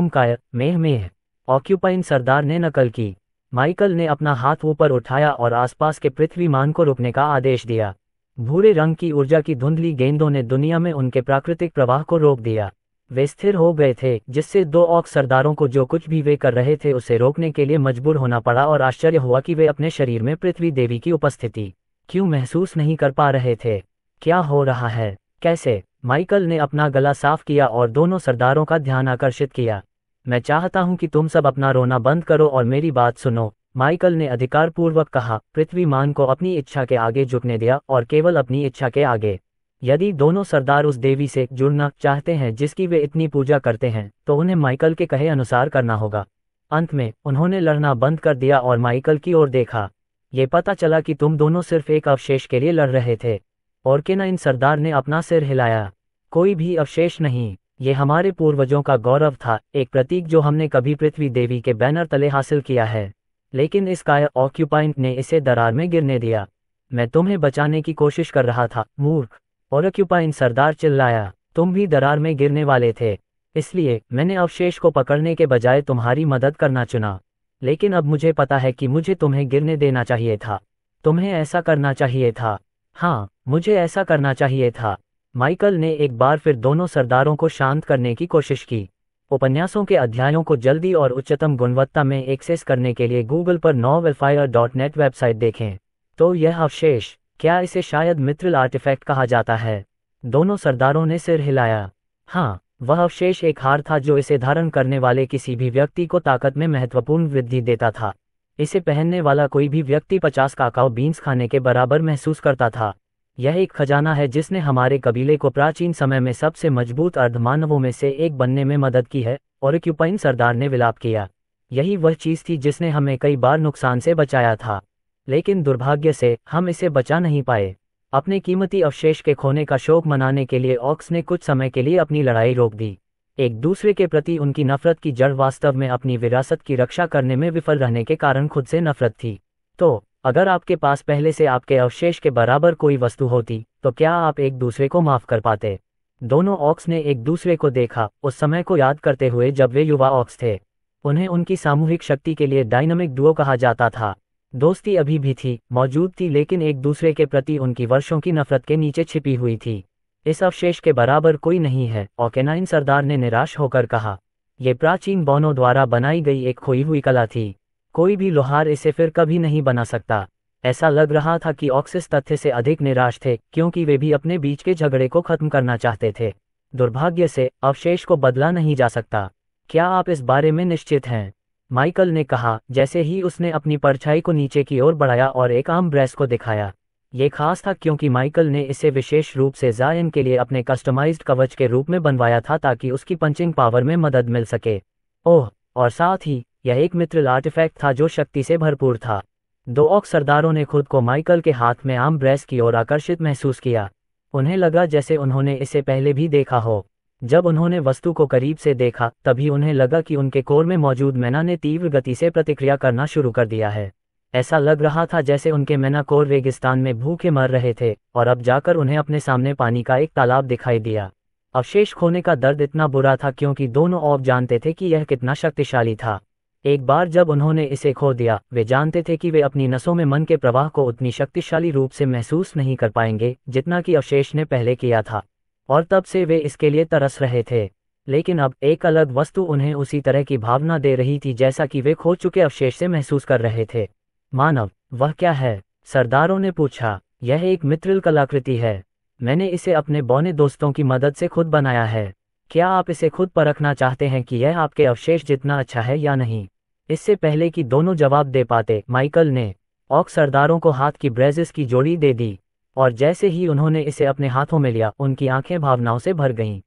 काय, मेह। ऑक्यूपाइन सरदार ने नकल की। माइकल ने अपना हाथ ऊपर उठाया और आसपास के पृथ्वीमान को रुकने का आदेश दिया। भूरे रंग की ऊर्जा की धुंधली गेंदों ने दुनिया में उनके प्राकृतिक प्रवाह को रोक दिया। वे स्थिर हो गए थे, जिससे दो ऑक सरदारों को जो कुछ भी वे कर रहे थे उसे रोकने के लिए मजबूर होना पड़ा, और आश्चर्य हुआ कि वे अपने शरीर में पृथ्वी देवी की उपस्थिति क्यों महसूस नहीं कर पा रहे थे। क्या हो रहा है? कैसे? माइकल ने अपना गला साफ किया और दोनों सरदारों का ध्यान आकर्षित किया। मैं चाहता हूं कि तुम सब अपना रोना बंद करो और मेरी बात सुनो, माइकल ने अधिकारपूर्वक कहा। पृथ्वीमान को अपनी इच्छा के आगे झुकने दिया और केवल अपनी इच्छा के आगे। यदि दोनों सरदार उस देवी से जुड़ना चाहते हैं जिसकी वे इतनी पूजा करते हैं, तो उन्हें माइकल के कहे अनुसार करना होगा। अंत में उन्होंने लड़ना बंद कर दिया और माइकल की ओर देखा। ये पता चला कि तुम दोनों सिर्फ एक अवशेष के लिए लड़ रहे थे। और इन सरदार ने अपना सिर हिलाया। कोई भी अवशेष नहीं, ये हमारे पूर्वजों का गौरव था, एक प्रतीक जो हमने कभी पृथ्वी देवी के बैनर तले हासिल किया है। लेकिन इस कायर ऑक्यूपाइंट ने इसे दरार में गिरने दिया। मैं तुम्हें बचाने की कोशिश कर रहा था, मूर्ख। और ऑक्यूपाइंट सरदार चिल्लाया, तुम भी दरार में गिरने वाले थे, इसलिए मैंने अवशेष को पकड़ने के बजाय तुम्हारी मदद करना चुना। लेकिन अब मुझे पता है कि मुझे तुम्हें गिरने देना चाहिए था। तुम्हें ऐसा करना चाहिए था। हाँ, मुझे ऐसा करना चाहिए था। माइकल ने एक बार फिर दोनों सरदारों को शांत करने की कोशिश की। उपन्यासों के अध्यायों को जल्दी और उच्चतम गुणवत्ता में एक्सेस करने के लिए गूगल पर novelfire.net वेबसाइट देखें। तो यह अवशेष, क्या इसे शायद मिथ्रिल आर्टिफैक्ट कहा जाता है? दोनों सरदारों ने सिर हिलाया। हाँ, वह अवशेष एक हार था जो इसे धारण करने वाले किसी भी व्यक्ति को ताकत में महत्वपूर्ण वृद्धि देता था। इसे पहनने वाला कोई भी व्यक्ति 50 काकाओ बीन्स खाने के बराबर महसूस करता था। यह एक खजाना है जिसने हमारे कबीले को प्राचीन समय में सबसे मजबूत अर्धमानवों में से एक बनने में मदद की है। और ऑक्यूपाइंट सरदार ने विलाप किया। यही वह चीज़ थी जिसने हमें कई बार नुकसान से बचाया था, लेकिन दुर्भाग्य से हम इसे बचा नहीं पाए। अपने कीमती अवशेष के खोने का शोक मनाने के लिए ऑक्स ने कुछ समय के लिए अपनी लड़ाई रोक दी। एक दूसरे के प्रति उनकी नफरत की जड़ वास्तव में अपनी विरासत की रक्षा करने में विफल रहने के कारण खुद से नफरत थी। तो अगर आपके पास पहले से आपके अवशेष के बराबर कोई वस्तु होती, तो क्या आप एक दूसरे को माफ कर पाते? दोनों ऑक्स ने एक दूसरे को देखा, उस समय को याद करते हुए जब वे युवा ऑक्स थे। उन्हें उनकी सामूहिक शक्ति के लिए डायनामिक डुओ कहा जाता था। दोस्ती अभी भी थी, मौजूद थी, लेकिन एक दूसरे के प्रति उनकी वर्षों की नफरत के नीचे छिपी हुई थी। इस अवशेष के बराबर कोई नहीं है, ऑकेनाइन सरदार ने निराश होकर कहा। ये प्राचीन बौनों द्वारा बनाई गई एक खोई हुई कला थी। कोई भी लोहार इसे फिर कभी नहीं बना सकता। ऐसा लग रहा था कि ऑक्स इस तथ्य से अधिक निराश थे क्योंकि वे भी अपने बीच के झगड़े को खत्म करना चाहते थे। दुर्भाग्य से अवशेष को बदला नहीं जा सकता। क्या आप इस बारे में निश्चित हैं? माइकल ने कहा, जैसे ही उसने अपनी परछाई को नीचे की ओर बढ़ाया और एक आर्म ब्रेस को दिखाया। ये खास था क्योंकि माइकल ने इसे विशेष रूप से जायन के लिए अपने कस्टमाइज्ड कवच के रूप में बनवाया था ताकि उसकी पंचिंग पावर में मदद मिल सके। ओह, और साथ ही यह एक मिथ्रिल आर्टिफैक्ट था जो शक्ति से भरपूर था। दो ऑक्स सरदारों ने खुद को माइकल के हाथ में आर्म ब्रेस की ओर आकर्षित महसूस किया। उन्हें लगा जैसे उन्होंने इसे पहले भी देखा हो। जब उन्होंने वस्तु को करीब से देखा, तभी उन्हें लगा कि उनके कोर में मौजूद मैना ने तीव्र गति से प्रतिक्रिया करना शुरू कर दिया है। ऐसा लग रहा था जैसे उनके मैना कोर रेगिस्तान में भूखे मर रहे थे और अब जाकर उन्हें अपने सामने पानी का एक तालाब दिखाई दिया। अवशेष खोने का दर्द इतना बुरा था क्योंकि दोनों ऑफ जानते थे कि यह कितना शक्तिशाली था। एक बार जब उन्होंने इसे खो दिया, वे जानते थे कि वे अपनी नसों में मन के प्रवाह को उतनी शक्तिशाली रूप से महसूस नहीं कर पाएंगे जितना कि अवशेष ने पहले किया था, और तब से वे इसके लिए तरस रहे थे। लेकिन अब एक अलग वस्तु उन्हें उसी तरह की भावना दे रही थी जैसा कि वे खो चुके अवशेष से महसूस कर रहे थे। मानव, वह क्या है? सरदारों ने पूछा। यह एक मिथ्रिल कलाकृति है। मैंने इसे अपने बौने दोस्तों की मदद से खुद बनाया है। क्या आप इसे खुद परखना चाहते हैं कि यह आपके अवशेष जितना अच्छा है या नहीं? इससे पहले कि दोनों जवाब दे पाते, माइकल ने ऑक्स सरदारों को हाथ की ब्रेजेस की जोड़ी दे दी, और जैसे ही उन्होंने इसे अपने हाथों में लिया, उनकी आंखें भावनाओं से भर गईं।